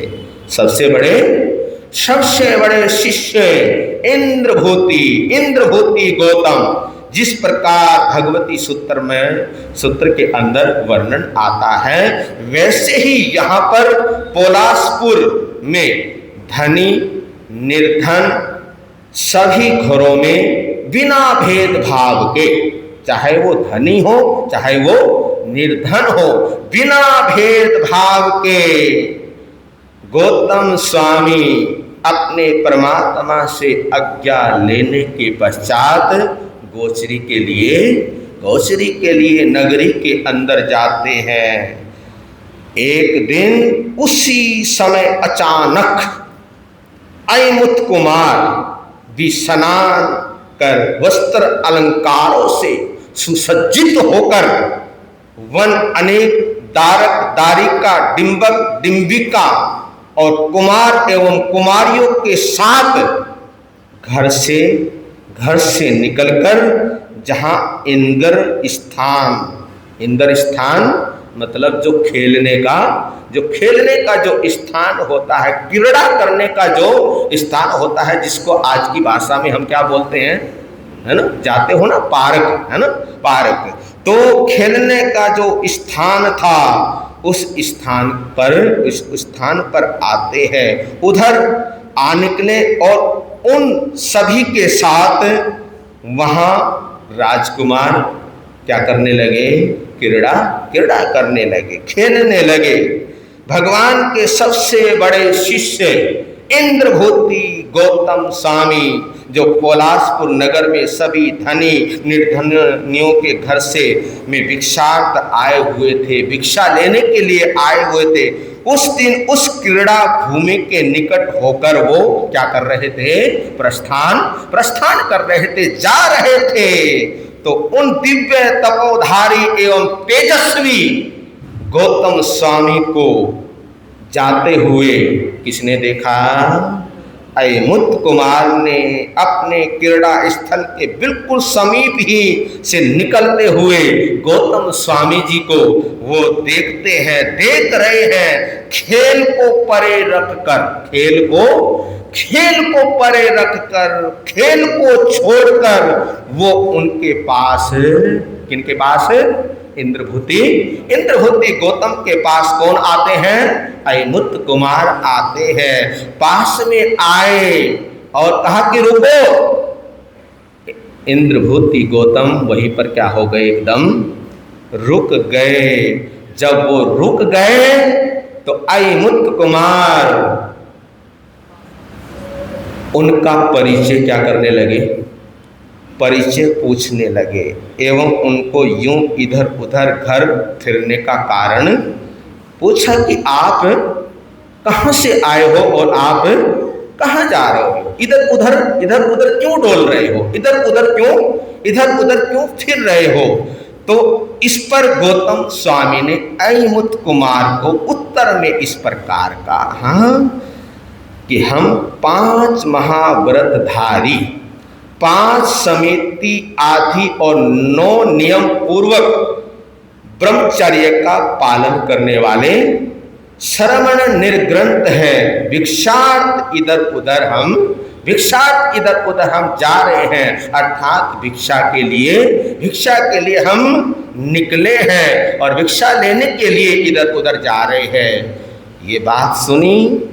इंद्रभूति गौतम, जिस प्रकार भगवती सूत्र के अंदर वर्णन आता है, वैसे ही यहाँ पर पोलासपुर में धनी निर्धन सभी घरों में बिना भेदभाव के, चाहे वो धनी हो चाहे वो निर्धन हो, बिना भेदभाव के गौतम स्वामी अपने परमात्मा से आज्ञा लेने के पश्चात गोचरी के लिए नगरी के अंदर जाते हैं। एक दिन उसी समय अचानक अयमुत कुमार भी स्नान कर वस्त्र अलंकारों से सुसज्जित होकर वन अनेक दारिका डिंबिका और कुमार एवं कुमारियों के साथ घर से निकलकर जहाँ इंद्र स्थान मतलब जो खेलने का जो स्थान होता है, क्रीड़ा करने का जो स्थान होता है, जिसको आज की भाषा में हम क्या बोलते हैं, है ना, जाते हो ना, पार्क, है ना, पार्क। तो खेलने का जो स्थान था उस स्थान पर आते हैं, उधर आ निकले और उन सभी के साथ वहाँ राजकुमार क्या करने लगे, क्रीड़ा करने लगे, खेलने लगे। भगवान के सबसे बड़े शिष्य इंद्रभूति गौतम स्वामी, जो पोलासपुर नगर में सभी धनी निर्धनियों के घर से में भिक्षार्थ आए हुए थे, भिक्षा लेने के लिए आए हुए थे, उस दिन उस क्रीड़ा भूमि के निकट होकर वो क्या कर रहे थे, प्रस्थान कर रहे थे, जा रहे थे। तो उन दिव्य तपोधारी एवं तेजस्वी गौतम स्वामी को जाते हुए किसने देखा? अयमुत कुमार ने अपने क्रीड़ा स्थल के बिल्कुल समीप ही से निकलते हुए गौतम स्वामी जी को वो देख रहे हैं। खेल को परे रखकर, खेल को छोड़कर वो उनके पास, किनके पास? इंद्रभूति गौतम के पास कौन आते हैं? अयमुत कुमार आते हैं। पास में आए और कहा कि रुको। इंद्रभूति गौतम वहीं पर क्या हो गए, एकदम रुक गए। जब वो रुक गए तो अयमुत कुमार उनका परिचय क्या करने लगे, परिचय पूछने लगे एवं उनको यूं इधर उधर घर फिरने का कारण पूछा कि आप कहाँ से आए हो और आप कहाँ जा रहे हो, इधर उधर क्यों डोल रहे हो, इधर उधर क्यों फिर रहे हो। तो इस पर गौतम स्वामी ने अयमुत कुमार को उत्तर में इस प्रकार कहा कि हम 5 महाव्रतधारी, 5 समिति आदि और 9 नियम पूर्वक ब्रह्मचर्य का पालन करने वाले श्रमण निर्ग्रंथ है। भिक्षार्थ इधर उधर हम जा रहे हैं, अर्थात भिक्षा के लिए हम निकले हैं और भिक्षा लेने के लिए इधर उधर जा रहे हैं। ये बात सुनी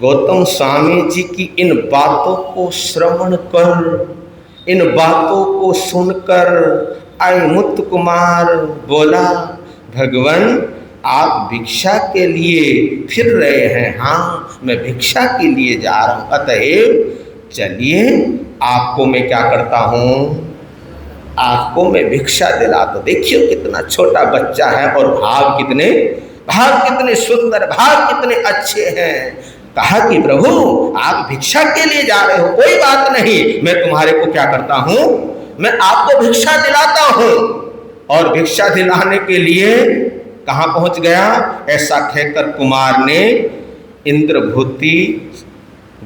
गौतम स्वामी जी की इन बातों को श्रवण कर, इन बातों को सुनकर अयमुत कुमार बोला भगवान आप भिक्षा के लिए फिर रहे हैं। हाँ, मैं भिक्षा के लिए जा रहा हूँ, अतएव चलिए आपको मैं क्या करता हूँ, आपको मैं भिक्षा दिलाता। देखिए कितना छोटा बच्चा है और भाव कितने सुंदर, भाव कितने अच्छे हैं। कहा कि प्रभु आप भिक्षा के लिए जा रहे हो, कोई बात नहीं, मैं तुम्हारे को क्या करता हूँ, मैं आपको भिक्षा दिलाता हूँ। और भिक्षा दिलाने के लिए कहाँ पहुँच गया, ऐसा कहकर कुमार ने इंद्रभूति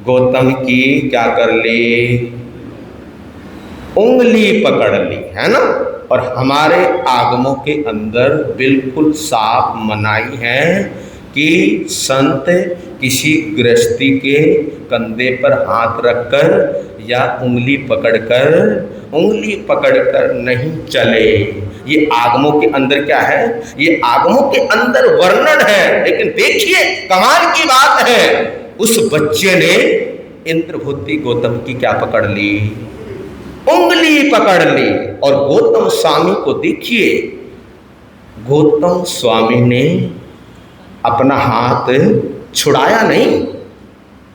गौतम की क्या कर ली, उंगली पकड़ ली, है ना। और हमारे आगमों के अंदर बिल्कुल साफ मनाही है कि संत किसी गृहस्थी के कंधे पर हाथ रखकर या उंगली पकड़कर नहीं चले। ये आगमों के अंदर क्या है, ये आगमों के अंदर वर्णन है। लेकिन देखिए कमाल की बात है, उस बच्चे ने इंद्रभूति गौतम की क्या पकड़ ली, उंगली पकड़ ली। और गौतम स्वामी को देखिए, गौतम स्वामी ने अपना हाथ छुड़ाया नहीं।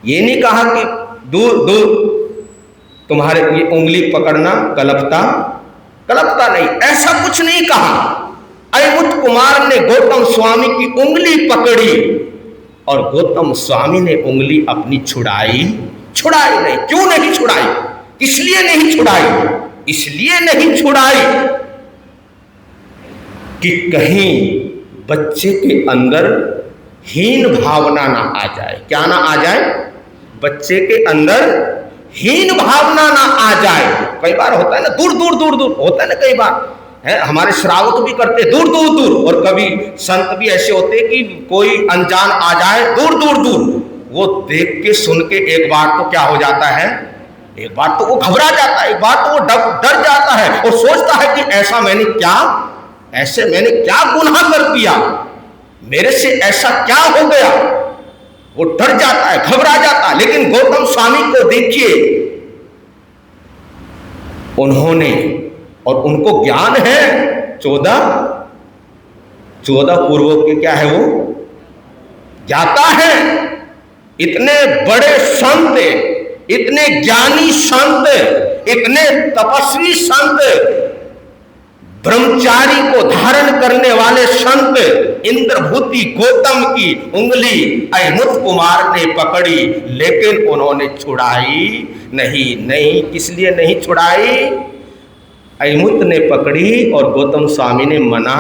ये नहीं कहा कि दूर दूर तुम्हारे ये उंगली पकड़ना कलपता नहीं, ऐसा कुछ नहीं कहा। अयमुत कुमार ने गौतम स्वामी की उंगली पकड़ी और गौतम स्वामी ने उंगली अपनी छुड़ाई नहीं। क्यों नहीं छुड़ाई, इसलिए नहीं छुड़ाई, इसलिए नहीं छुड़ाई कि कहीं बच्चे के अंदर हीन भावना ना आ जाए। क्या ना आ जाए, बच्चे के अंदर हीन भावना ना आ जाए। कई बार होता है ना, दूर दूर होता है ना, कई बार है, हमारे श्रावक भी करते दूर दूर, और कभी संत भी ऐसे होते कि कोई अनजान आ जाए दूर, वो देख के सुन के एक बार तो क्या हो जाता है, एक बार तो वो घबरा जाता है, एक बार तो वो डर जाता है और सोचता है कि ऐसा मैंने क्या गुनाह कर दिया, मेरे से ऐसा क्या हो गया। वो डर जाता है, घबरा जाता है। लेकिन गौतम स्वामी को देखिए, उन्होंने, और उनको ज्ञान है 14 पूर्वों के क्या है, वो जाता है। इतने बड़े संत, इतने ज्ञानी संत, इतने तपस्वी संत, ब्रह्मचारी को धारण करने वाले संत इंद्रभूति गौतम की उंगली अयमुत कुमार ने पकड़ी, लेकिन उन्होंने छुड़ाई नहीं। किस लिए नहीं छुड़ाई, अयमुत ने पकड़ी और गौतम स्वामी ने मना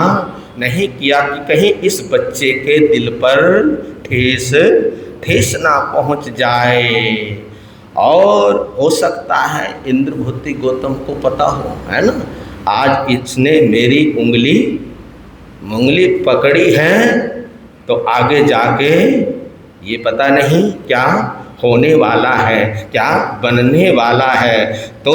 नहीं किया कि कहीं इस बच्चे के दिल पर ठेस ना पहुंच जाए। और हो सकता है इंद्रभूति गौतम को पता हो, है ना, आज इसने मेरी उंगली पकड़ी है तो आगे जाके ये पता नहीं क्या होने वाला है, क्या बनने वाला है। तो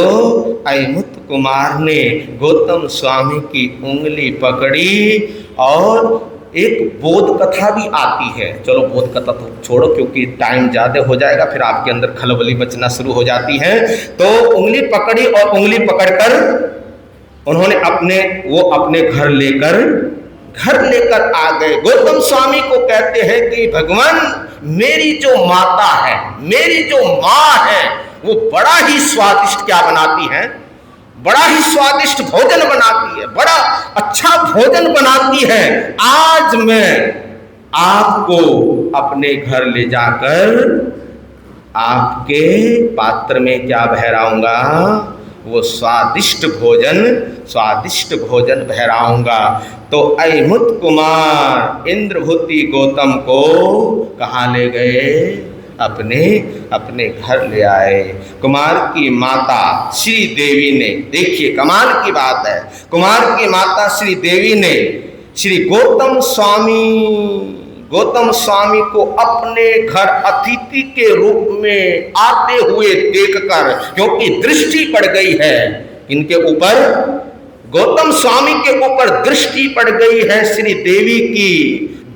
अयमुत कुमार ने गौतम स्वामी की उंगली पकड़ी। और एक बोध कथा भी आती है, चलो बोध कथा तो छोड़ो क्योंकि टाइम ज़्यादा हो जाएगा, फिर आपके अंदर खलबली मचना शुरू हो जाती है। तो उंगली पकड़ी और उंगली पकड़कर उन्होंने अपने घर लेकर आ गए। गौतम स्वामी को कहते हैं कि भगवान, मेरी जो माता है, मेरी जो माँ है, वो बड़ा ही स्वादिष्ट क्या बनाती है, बड़ा ही स्वादिष्ट भोजन बनाती है, बड़ा अच्छा भोजन बनाती है। आज मैं आपको अपने घर ले जाकर आपके पात्र में क्या बहराऊंगा, वो स्वादिष्ट भोजन बहराऊंगा। तो अयमुत कुमार इंद्रभूति गौतम को कहाँ ले गए, अपने घर ले आए। कुमार की माता श्री देवी ने, देखिए कमाल की बात है, कुमार की माता श्री देवी ने श्री गौतम स्वामी को अपने घर अतिथि के रूप में आते हुए देखकर, क्योंकि दृष्टि पड़ गई है इनके ऊपर, गौतम स्वामी के ऊपर दृष्टि पड़ गई है श्री देवी की,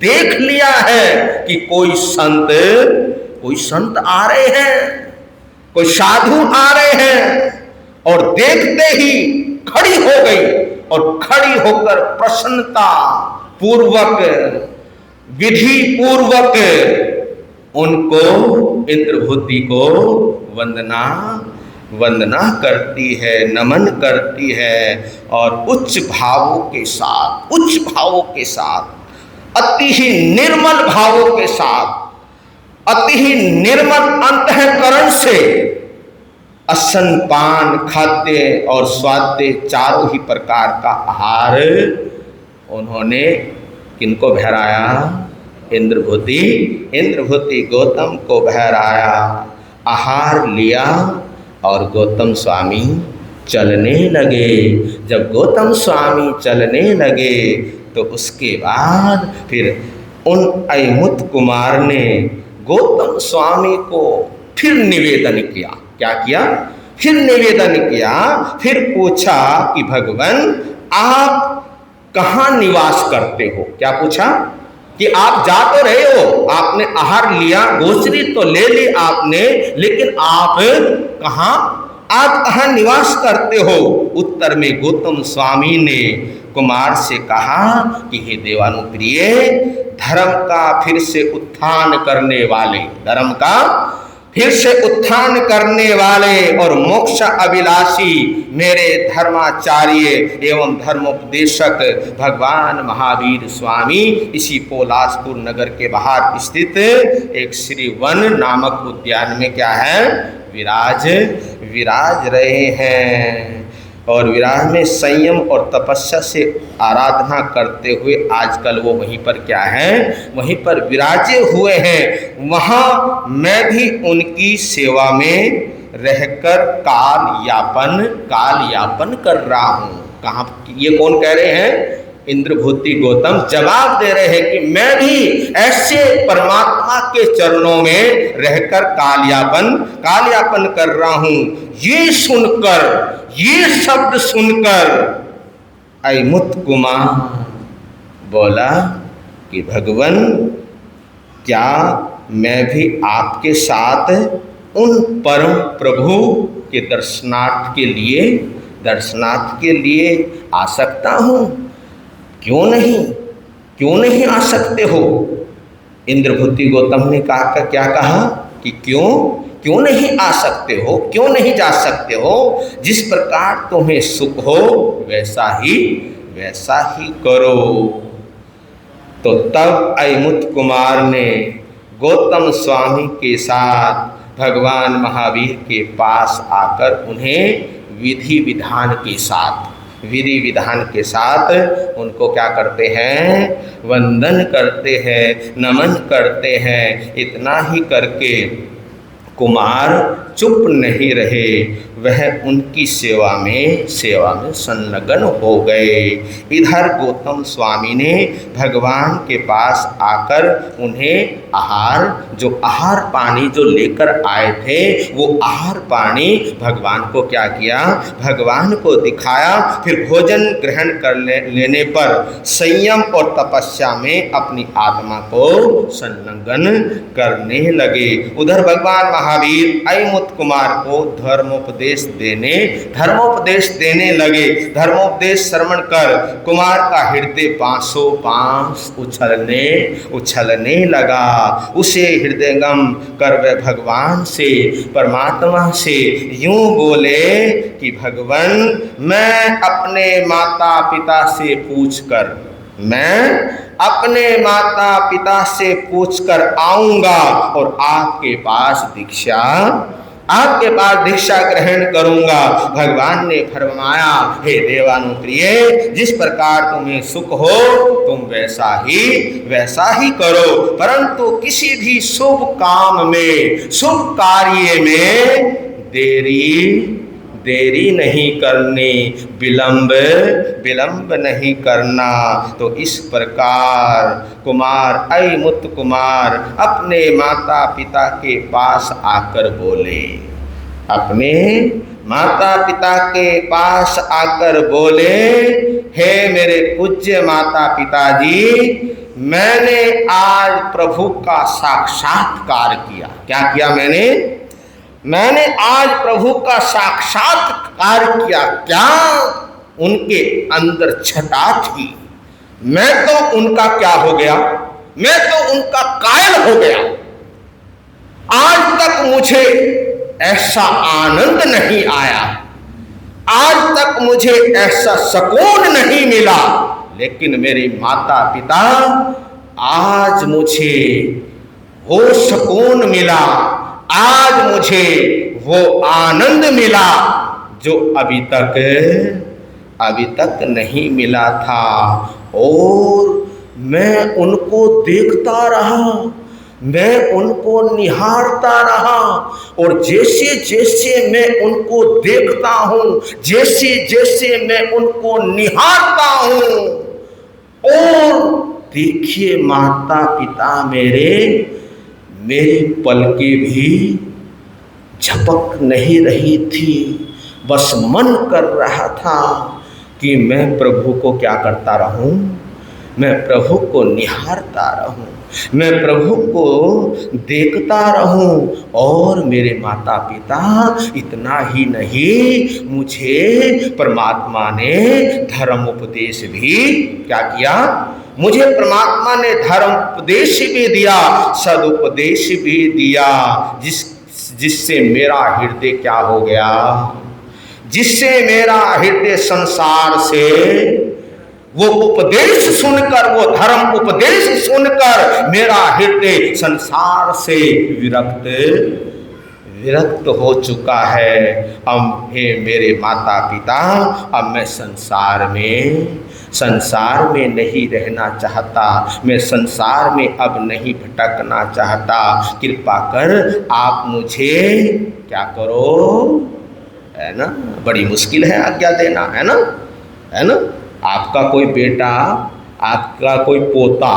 देख लिया है कि कोई संत आ रहे हैं, कोई साधु आ रहे हैं, और देखते ही खड़ी हो गई और खड़ी होकर प्रसन्नता पूर्वक, विधि पूर्वक उनको, इंद्रभूति को वंदना करती है, नमन करती है। और उच्च भावों के साथ, अति ही निर्मल भावों के साथ, अति ही निर्मल अंतःकरण से असन, पान, खाद्य और स्वाद्य चारों ही प्रकार का आहार उन्होंने किनको भहराया? इंद्रभूति गौतम को भहराया, आहार लिया और गौतम स्वामी चलने लगे। जब गौतम स्वामी चलने लगे तो उसके बाद फिर उन अयमुत कुमार ने गौतम स्वामी को फिर निवेदन किया। क्या किया? फिर निवेदन किया, फिर पूछा कि भगवान आप कहाँ निवास करते हो? क्या पूछा? कि आप जा तो रहे हो, आपने आहार लिया, गोचरी तो ले ली आपने, लेकिन आप कहाँ निवास करते हो? उत्तर में गौतम स्वामी ने कुमार से कहा कि हे देवानुप्रिय, धर्म का फिर से उत्थान करने वाले और मोक्ष अभिलाषी मेरे धर्माचार्य एवं धर्मोपदेशक भगवान महावीर स्वामी इसी पोलासपुर नगर के बाहर स्थित एक श्री वन नामक उद्यान में क्या है? विराज रहे हैं। और विराज में संयम और तपस्या से आराधना करते हुए आजकल वो वहीं पर क्या है? वहीं पर विराजे हुए हैं। वहाँ मैं भी उनकी सेवा में रहकर काल यापन कर रहा हूँ। कहाँ? ये कौन कह रहे हैं? इंद्रभूति गौतम जवाब दे रहे हैं कि मैं भी ऐसे परमात्मा के चरणों में रहकर काल यापन कर रहा हूँ। ये शब्द सुनकर अयमुत कुमार बोला कि भगवान क्या मैं भी आपके साथ उन परम प्रभु के दर्शनार्थ के लिए आ सकता हूँ? क्यों नहीं आ सकते हो? इंद्रभूति गौतम ने क्या कहा कि क्यों नहीं आ सकते हो, क्यों नहीं जा सकते हो? जिस प्रकार तुम्हें सुख हो वैसा ही करो। तो तब अयमुत कुमार ने गौतम स्वामी के साथ भगवान महावीर के पास आकर उन्हें विधि विधान के साथ उनको क्या करते हैं? वंदन करते हैं, नमन करते हैं। इतना ही करके कुमार चुप नहीं रहे, वह उनकी सेवा में संलग्न हो गए। इधर गौतम स्वामी ने भगवान के पास आकर उन्हें आहार पानी जो लेकर आए थे वो आहार पानी भगवान को क्या किया? भगवान को दिखाया। फिर भोजन ग्रहण कर लेने पर संयम और तपस्या में अपनी आत्मा को संलग्न करने लगे। उधर भगवान महावीर अयमुत कुमार को धर्मोपदेश देने लगे। धर्मोपदेश श्रवण कर कुमार का हृदय बांसों बांस उछलने लगा। उसे हृदयंगम कर वे भगवान से, परमात्मा से यूं बोले कि भगवान मैं अपने माता पिता से पूछकर आऊंगा और आपके पास दीक्षा ग्रहण करूंगा। भगवान ने फरमाया, हे देवानुप्रिय, जिस प्रकार तुम्हें सुख हो तुम वैसा ही करो, परंतु किसी भी शुभ कार्य में देरी नहीं करनी, विलंब नहीं करना। तो इस प्रकार अयमुत कुमार अपने माता पिता के पास आकर बोले, हे मेरे पूज्य माता पिताजी, मैंने आज प्रभु का साक्षात्कार किया। क्या किया? मैंने आज प्रभु का साक्षात्कार किया। क्या? उनके अंदर छटा थी। मैं तो उनका क्या हो गया, मैं तो उनका कायल हो गया। आज तक मुझे ऐसा आनंद नहीं आया, आज तक मुझे ऐसा सुकून नहीं मिला, लेकिन मेरे माता पिता आज मुझे वो सुकून मिला, आज मुझे वो आनंद मिला जो अभी तक नहीं मिला था। और मैं उनको देखता रहा, मैं उनको निहारता रहा, और जैसे जैसे मैं उनको देखता हूँ, जैसे जैसे मैं उनको निहारता हूँ, और देखिए माता पिता मेरे पलकें भी झपक नहीं रही थी। बस मन कर रहा था कि मैं प्रभु को क्या करता रहूं, मैं प्रभु को निहारता रहूं, मैं प्रभु को देखता रहूं। और मेरे माता पिता इतना ही नहीं, मुझे परमात्मा ने धर्म उपदेश भी क्या किया, मुझे परमात्मा ने धर्म उपदेश भी दिया, सदुपदेश भी दिया, जिससे मेरा हृदय क्या हो गया, जिससे मेरा हृदय संसार से वो उपदेश सुनकर, वो धर्म उपदेश सुनकर मेरा हृदय संसार से विरक्त हो चुका है। अब हे मेरे माता पिता, अब मैं संसार में नहीं रहना चाहता, मैं संसार में अब नहीं भटकना चाहता। कृपा कर आप मुझे क्या करो, है ना, बड़ी मुश्किल है आज्ञा देना, है ना, है ना। आपका कोई बेटा, आपका कोई पोता,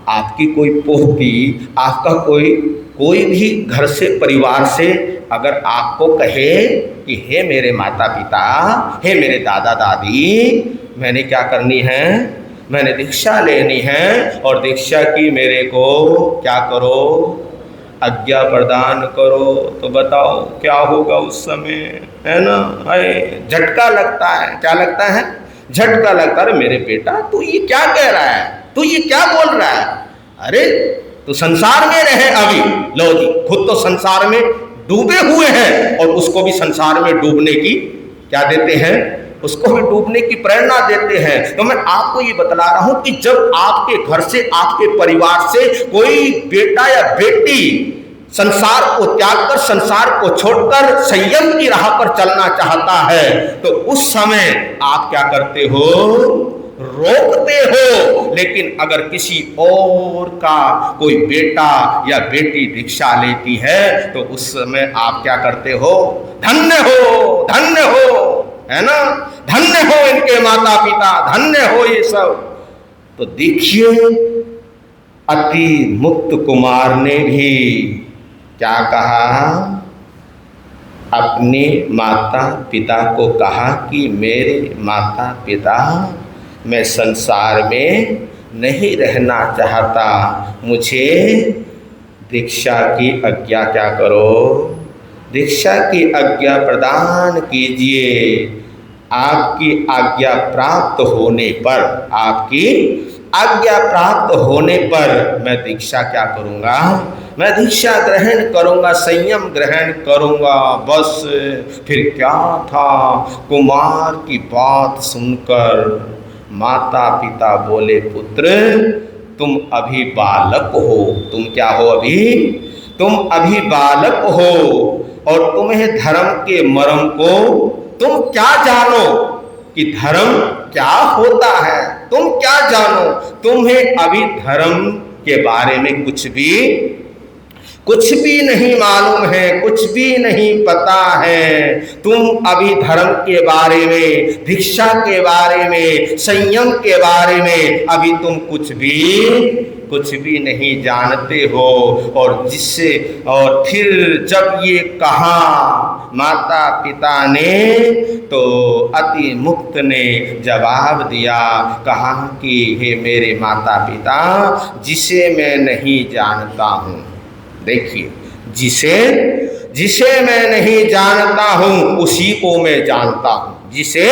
आपकी कोई पोती, आपका कोई भी घर से, परिवार से अगर आपको कहे कि हे मेरे माता पिता, हे मेरे दादा दादी, मैंने क्या करनी है, मैंने दीक्षा लेनी है, और दीक्षा की मेरे को क्या करो, आज्ञा प्रदान करो, तो बताओ क्या होगा उस समय, है ना। झटका लगता है, क्या लगता है, झटका लगता है। मेरे बेटा तू ये क्या कह रहा है, तू ये क्या बोल रहा है, अरे तू संसार में रहे अभी, लो जी खुद तो संसार में डूबे हुए हैं, और उसको भी संसार में डूबने की क्या देते हैं, उसको भी डूबने की प्रेरणा देते हैं। तो मैं आपको ये बतला रहा हूं कि जब आपके घर से, आपके परिवार से कोई बेटा या बेटी संसार को त्याग कर, संसार को छोड़कर संयम की राह पर चलना चाहता है, तो उस समय आप क्या करते हो, रोकते हो। लेकिन अगर किसी और का कोई बेटा या बेटी दीक्षा लेती है, तो उस समय आप क्या करते हो, धन्य हो, धन्य हो, है ना, धन्य हो इनके माता पिता, धन्य हो ये सब। तो देखिए अति मुक्त कुमार ने भी क्या कहा, अपने माता पिता को कहा कि मेरे माता पिता, मैं संसार में नहीं रहना चाहता, मुझे दीक्षा की आज्ञा क्या करो, दीक्षा की आज्ञा प्रदान कीजिए। आपकी आज्ञा प्राप्त होने पर, आपकी आज्ञा प्राप्त होने पर मैं दीक्षा क्या करूँगा, मैं दीक्षा ग्रहण करूँगा, संयम ग्रहण करूँगा। बस फिर क्या था, कुमार की बात सुनकर माता पिता बोले, पुत्र तुम अभी बालक हो, तुम क्या हो अभी, तुम अभी बालक हो, और तुम्हें धर्म के मर्म को तुम क्या जानो कि धर्म क्या होता है, तुम क्या जानो, तुम्हें अभी धर्म के बारे में कुछ भी नहीं मालूम है, कुछ भी नहीं पता है। तुम अभी धर्म के बारे में, दीक्षा के बारे में, संयम के बारे में अभी तुम कुछ भी नहीं जानते हो। और फिर जब ये कहा माता पिता ने, तो अति मुक्त ने जवाब दिया, कहा कि हे मेरे माता पिता, जिसे मैं नहीं जानता हूँ, देखिए जिसे मैं नहीं जानता हूँ उसी को मैं जानता हूँ, जिसे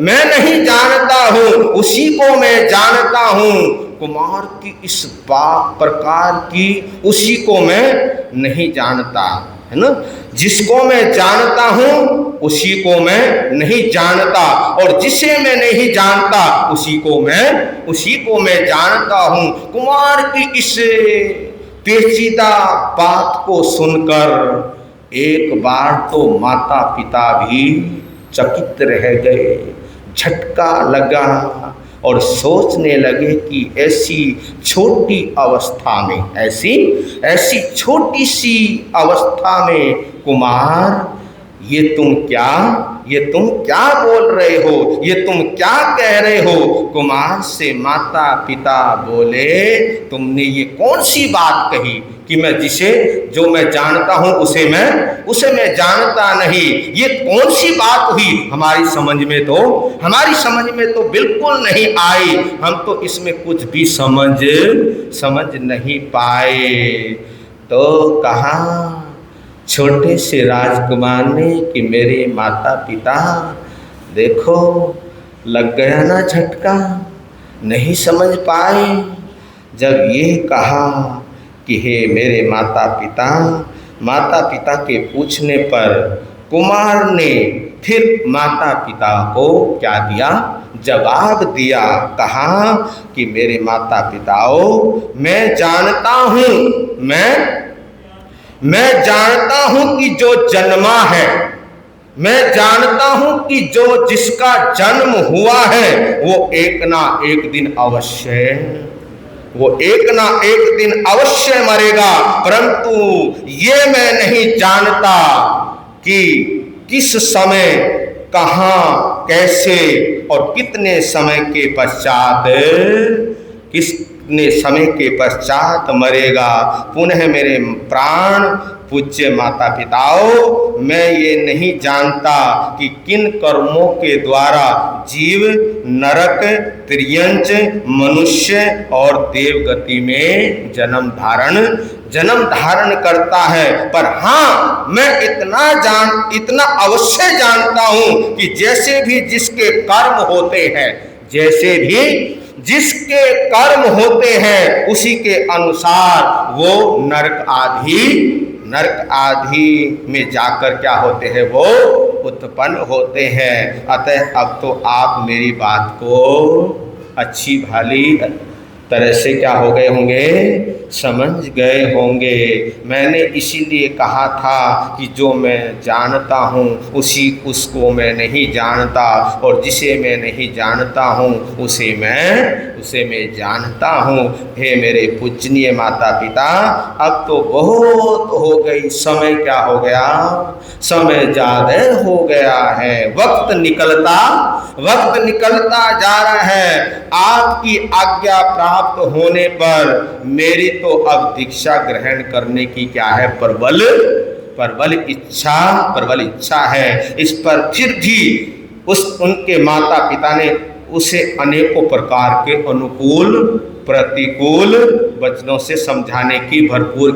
मैं नहीं जानता हूँ, उसी को मैं जानता हूँ। कुमार की इस प्रकार की उसी को मैं नहीं जानता, है ना। जिसको मैं जानता हूँ उसी को मैं नहीं जानता, और जिसे मैं नहीं जानता उसी को मैं जानता हूँ। कुमार की इस पेचीदा बात को सुनकर एक बार तो माता पिता भी चकित रह गए, झटका लगा और सोचने लगे कि ऐसी छोटी अवस्था में, ऐसी छोटी सी अवस्था में कुमार, ये तुम क्या बोल रहे हो, ये तुम क्या कह रहे हो। कुमार से माता पिता बोले, तुमने ये कौन सी बात कही कि जो मैं जानता हूं उसे मैं जानता नहीं। ये कौन सी बात हुई, हमारी समझ में तो बिल्कुल नहीं आई। हम तो इसमें कुछ भी समझ नहीं पाए। तो कहा छोटे से राजकुमार ने कि मेरे माता पिता देखो, लग गया ना झटका, नहीं समझ पाए। जब ये कहा कि हे मेरे माता पिता के पूछने पर कुमार ने फिर माता पिता को क्या दिया, जवाब दिया। कहा कि मेरे माता पिताओं, मैं जानता हूं कि जो जन्मा है, मैं जानता हूं कि जिसका जन्म हुआ है वो एक ना एक दिन अवश्य मरेगा। परंतु ये मैं नहीं जानता कि किस समय, कहाँ, कैसे और कितने समय के पश्चात मरेगा। पुनः मेरे प्राण पूज्य माता पिताओं, मैं ये नहीं जानता कि किन कर्मों के द्वारा जीव नरक, त्रियंच, मनुष्य और देवगति में जन्म धारण करता है। पर हाँ, मैं इतना अवश्य जानता हूँ कि जैसे भी जिसके कर्म होते हैं उसी के अनुसार वो नरक आदि में जाकर क्या होते हैं, वो उत्पन्न होते हैं। अतः अब तो आप मेरी बात को अच्छी भाली तरह से क्या हो गए होंगे, समझ गए होंगे। मैंने इसीलिए कहा था कि जो मैं जानता हूँ उसको मैं नहीं जानता, और जिसे मैं नहीं जानता हूँ उसे मैं जानता हूँ। हे मेरे पूजनीय माता पिता, अब तो बहुत हो गई, समय क्या हो गया, समय ज़्यादा हो गया है। वक्त निकलता जा रहा है। आपकी आज्ञा प्राप्त होने पर मेरी तो अब दीक्षा ग्रहण करने की क्या है, प्रबल इच्छा है। इस पर फिर भी उनके माता पिता ने उसे अनेकों प्रकार के अनुकूल प्रतिकूल वचनों से समझाने की भरपूर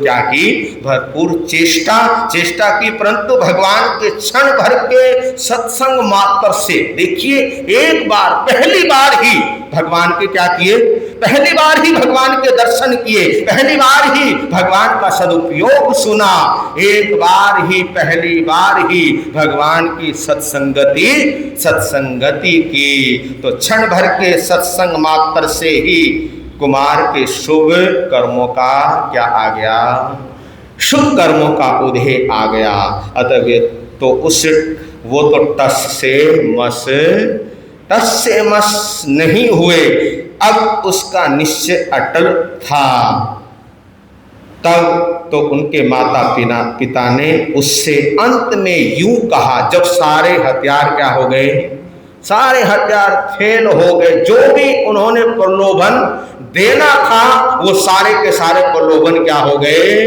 चेष्टा की। परंतु भगवान के क्षण भर के सत्संग मात्र से, देखिए, एक बार पहली बार ही भगवान के क्या किए, पहली बार ही भगवान के दर्शन किए, पहली बार ही भगवान का सदुपयोग सुना, पहली बार ही भगवान की सत्संगति की। तो क्षण भर के सत्संग मात्र से ही कुमार के शुभ कर्मों का क्या आ गया, शुभ कर्मों का उदय आ गया। अतः तो वो तो टस से मस नहीं हुए, अब उसका निश्चय अटल था। तब तो उनके माता पिता ने उससे अंत में यूं कहा, जब सारे हथियार क्या हो गए, सारे हथियार फेल हो गए, जो भी उन्होंने प्रलोभन देना था वो सारे के सारे प्रलोभन क्या हो गए,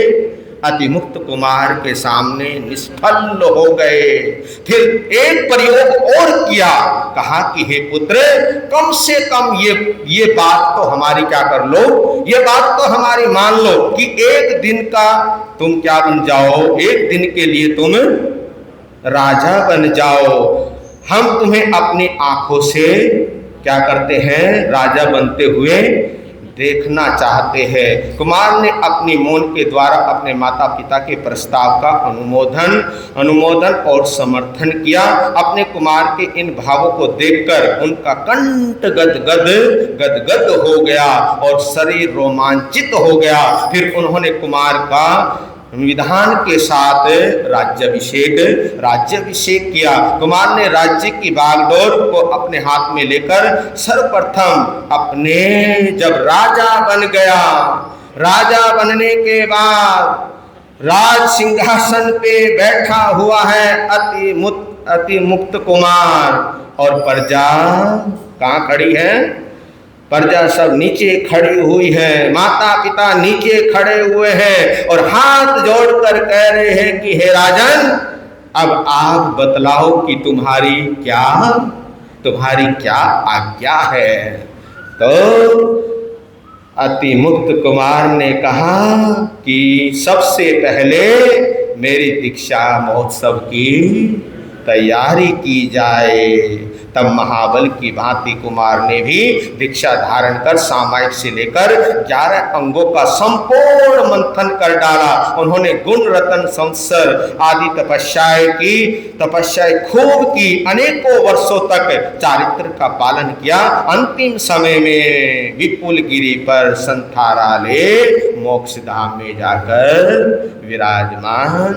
अतिमुक्त कुमार के सामने निष्फल हो गए। फिर एक प्रयोग और किया, कहा कि हे पुत्र, कम से कम ये बात तो हमारी क्या कर लो, ये बात तो हमारी मान लो कि एक दिन का तुम क्या बन जाओ, एक दिन के लिए तुम राजा बन जाओ। हम तुम्हें अपनी आंखों से क्या करते हैं, राजा बनते हुए देखना चाहते हैं। कुमार ने अपनी मौन के द्वारा अपने माता पिता के प्रस्ताव का अनुमोदन और समर्थन किया। अपने कुमार के इन भावों को देखकर उनका कंठ गदगद हो गया और शरीर रोमांचित हो गया। फिर उन्होंने कुमार का विधान के साथ राज्याभिषेक किया। कुमार ने राज्य की बागडोर को अपने हाथ में लेकर सर्वप्रथम अपने जब राजा बन गया, राजा बनने के बाद राज सिंहासन पे बैठा हुआ है अति मुक्त कुमार, और प्रजा कहाँ खड़ी है, प्रजा सब नीचे खड़ी हुई है, माता पिता नीचे खड़े हुए हैं और हाथ जोड़कर कह रहे हैं कि हे राजन, अब आप बतलाओ कि तुम्हारी क्या आज्ञा है। तो अति मुक्त कुमार ने कहा कि सबसे पहले मेरी दीक्षा महोत्सव की तैयारी की जाए। तब महाबल की भांति कुमार ने भी दीक्षा धारण कर सामायिक से लेकर 11 अंगों का संपूर्ण मंथन कर डाला। उन्होंने गुण रतन संवत्सर आदि तपस्याएं खूब की, अनेकों वर्षों तक चारित्र का पालन किया। अंतिम समय में विपुल गिरी पर संथाराले मोक्ष धाम में जाकर विराजमान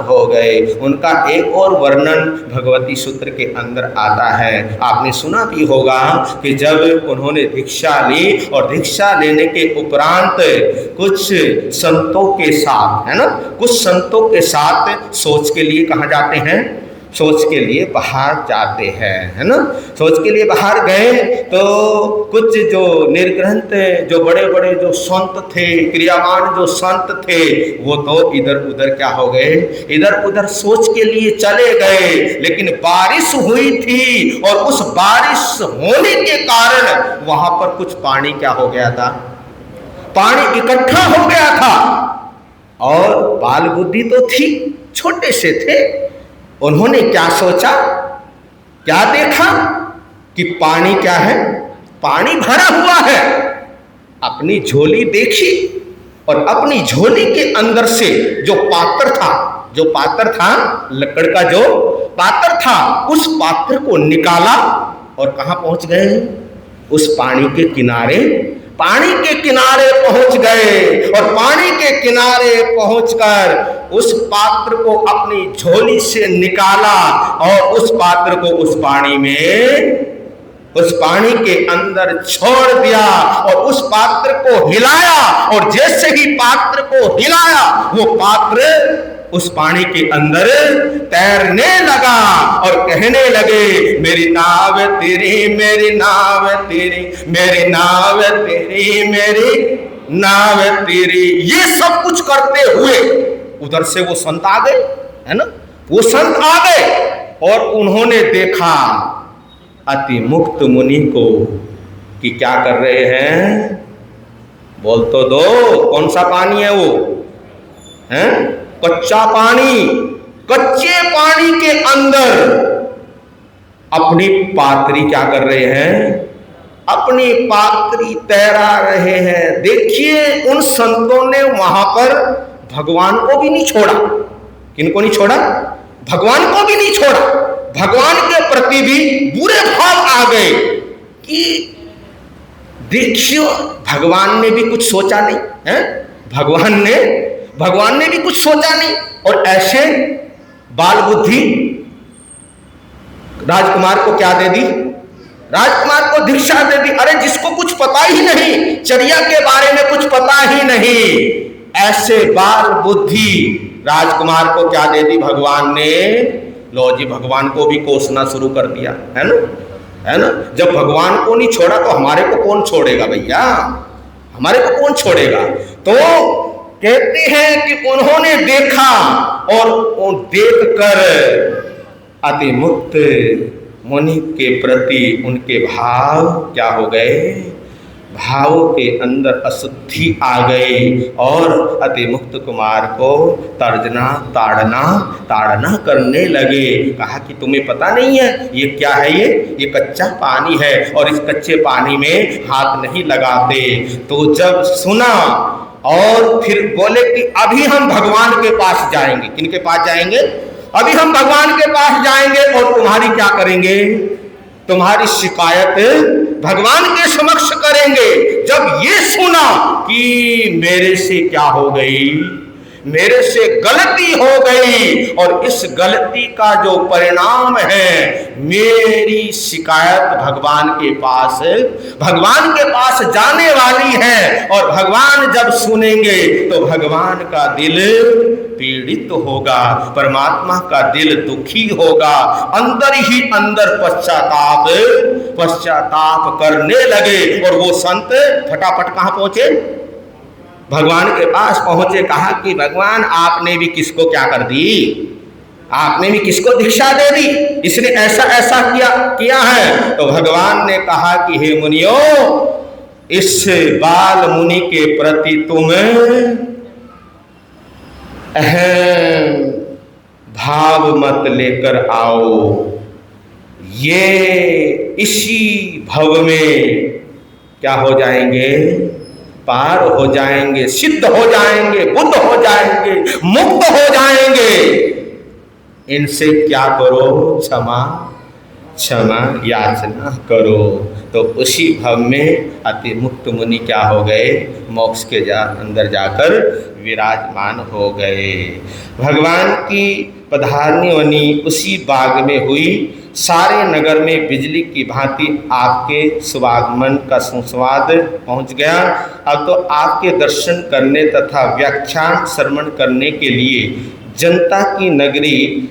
हो गए। उनका एक और वर्णन भगवती सूत्र के अंदर आता है। आपने सुना भी होगा कि जब उन्होंने दीक्षा ली और दीक्षा लेने के उपरांत कुछ संतों के साथ, है ना, कुछ संतों के साथ सोच के लिए कहाँ जाते हैं, सोच के लिए बाहर जाते हैं, है ना। सोच के लिए बाहर गए तो कुछ जो निर्ग्रंथ, जो बड़े बड़े जो संत थे, क्रियावान जो संत थे, वो तो इधर उधर क्या हो गए, इधर उधर सोच के लिए चले गए। लेकिन बारिश हुई थी और उस बारिश होने के कारण वहां पर कुछ पानी क्या हो गया था, पानी इकट्ठा हो गया था। और बाल बुद्धि तो थी, छोटे से थे, उन्होंने क्या सोचा, क्या देखा कि पानी क्या है, पानी भरा हुआ है। अपनी झोली देखी और अपनी झोली के अंदर से जो पात्र था, लकड़ का जो पात्र था, उस पात्र को निकाला और कहाँ पहुंच गए, उस पानी के किनारे पहुंच गए। और पानी के किनारे पहुंचकर उस पात्र को अपनी झोली से निकाला और उस पात्र को उस पानी के अंदर छोड़ दिया और उस पात्र को हिलाया। और जैसे ही पात्र को हिलाया, वो पात्र उस पानी के अंदर तैरने लगा और कहने लगे, मेरी नाव तेरी, मेरी नाव तेरी, मेरी नाव तेरी, मेरी नाव तेरी। ये सब कुछ करते हुए उधर से वो संत आ गए, है ना, वो संत आ गए और उन्होंने देखा अति मुक्त मुनि को कि क्या कर रहे हैं, बोल तो दो, कौन सा पानी है वो, है कच्चा पानी। कच्चे पानी के अंदर अपनी पात्री क्या कर रहे हैं, अपनी पात्री तैरा रहे हैं। देखिए, उन संतों ने वहां पर भगवान को भी नहीं छोड़ा। किनको नहीं छोड़ा, भगवान को भी नहीं छोड़ा। भगवान के प्रति भी बुरे भाव आ गए कि देखियो, भगवान ने भी कुछ सोचा नहीं है, भगवान ने भी कुछ सोचा नहीं। और ऐसे बाल बुद्धि राजकुमार को क्या दे दी, राजकुमार को दीक्षा दे दी। अरे जिसको कुछ पता ही नहीं, चर्या के बारे में कुछ पता ही नहीं, ऐसे बाल बुद्धि राजकुमार को क्या दे दी भगवान ने। लो जी, भगवान को भी कोसना शुरू कर दिया, है ना। जब भगवान को नहीं छोड़ा तो हमारे को कौन छोड़ेगा भैया, हमारे को कौन छोड़ेगा। तो कहते हैं कि उन्होंने देखा और देखकर अति मुक्त मुनि के प्रति उनके भाव क्या हो गए, भावों के अंदर अशुद्धि आ गई और अति मुक्त कुमार को तर्जना ताड़ना करने लगे। कहा कि तुम्हें पता नहीं है ये क्या है, ये कच्चा पानी है और इस कच्चे पानी में हाथ नहीं लगाते। तो जब सुना और फिर बोले कि अभी हम भगवान के पास जाएंगे। किनके पास जाएंगे? अभी हम भगवान के पास जाएंगे और तुम्हारी क्या करेंगे? तुम्हारी शिकायत भगवान के समक्ष करेंगे। जब ये सुना कि मेरे से क्या हो गई, मेरे से गलती हो गई और इस गलती का जो परिणाम है मेरी शिकायत भगवान के पास जाने वाली है और भगवान जब सुनेंगे तो भगवान का दिल पीड़ित होगा, परमात्मा का दिल दुखी होगा, अंदर ही अंदर पश्चाताप करने लगे। और वो संत फटाफट कहाँ पहुंचे? भगवान के पास पहुंचे। कहा कि भगवान आपने भी किसको क्या कर दी, आपने भी किसको दीक्षा दे दी, इसने ऐसा ऐसा किया है। तो भगवान ने कहा कि हे मुनियो, इस बाल मुनि के प्रति तुम अहम भाव मत लेकर आओ, ये इसी भव में क्या हो जाएंगे? पार हो जाएंगे, सिद्ध हो जाएंगे, बुद्ध हो जाएंगे, मुक्त हो जाएंगे। इनसे क्या करो? क्षमा याचना करो। तो उसी भव में अति मुक्त मुनि क्या हो गए? मोक्ष के अंदर जाकर विराजमान हो गए। भगवान की पधारनी उसी बाग में हुई। सारे नगर में बिजली की भांति आपके शुभागमन का सुसंवाद पहुंच गया। अब तो आपके दर्शन करने तथा व्याख्यान श्रवण करने के लिए जनता की नगरी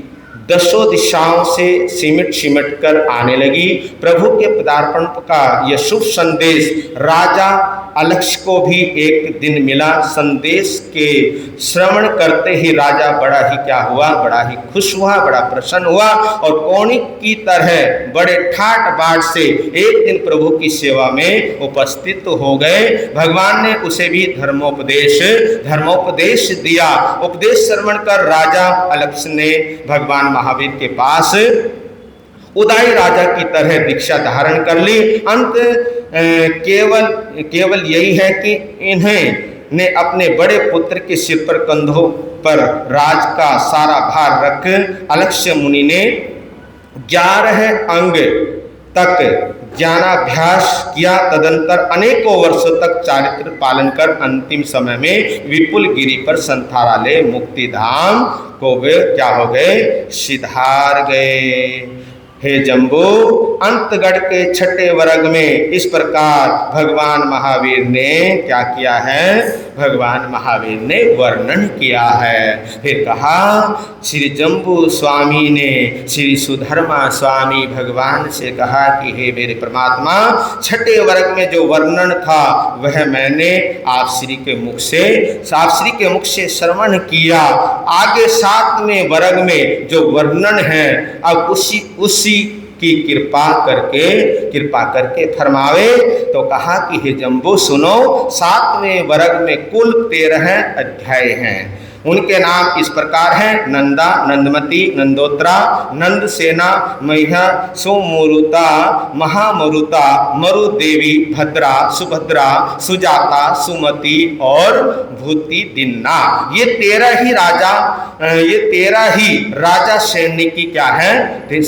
दसों दिशाओं से सिमट कर आने लगी। प्रभु के पदार्पण का यह शुभ संदेश राजा अलक्ष को भी एक दिन मिला। संदेश के श्रवण करते ही राजा बड़ा ही क्या हुआ? बड़ा ही खुश हुआ, बड़ा प्रसन्न हुआ और कौनिक की तरह बड़े ठाट बाट से एक दिन प्रभु की सेवा में उपस्थित हो गए। भगवान ने उसे भी धर्मोपदेश दिया। उपदेश श्रवण कर राजा अलक्ष ने भगवान महावीर के पास उदाई राजा की तरह दीक्षा धारण कर ली। अंत केवल यही है कि इन्हें ने अपने बड़े पुत्र के सिर पर कंधों पर राज का सारा भार रख अलक्ष्य मुनि ने 11 अंग तक ज्ञानाभ्यास किया। तदंतर अनेकों वर्षों तक चारित्र पालन कर अंतिम समय में विपुल गिरि पर संथारालय मुक्ति धाम को वे क्या हो गए? सिधार गए। हे जम्बू, अंतगढ़ के छठे वर्ग में इस प्रकार भगवान महावीर ने क्या किया है? भगवान महावीर ने वर्णन किया है। फिर कहा श्री जम्बू स्वामी ने श्री सुधर्मा स्वामी भगवान से कहा कि हे मेरे परमात्मा, छठे वर्ग में जो वर्णन था वह मैंने आप श्री के मुख से श्रवण किया। आगे 7वें वर्ग में जो वर्णन है अब उसी की कृपा करके फरमावे। तो कहा कि हे जम्बो सुनो, 7वें वर्ग में कुल 13 अध्याय हैं। उनके नाम इस प्रकार हैं: नंदा, नंदमती, नंदोत्रा, नंदसेना, मह्या, सोमरुता, महामरुता, मरुदेवी, भद्रा, सुभद्रा, सुजाता, सुमति और भूति दिन्ना। ये 13 ही राजा श्रेणी की क्या है?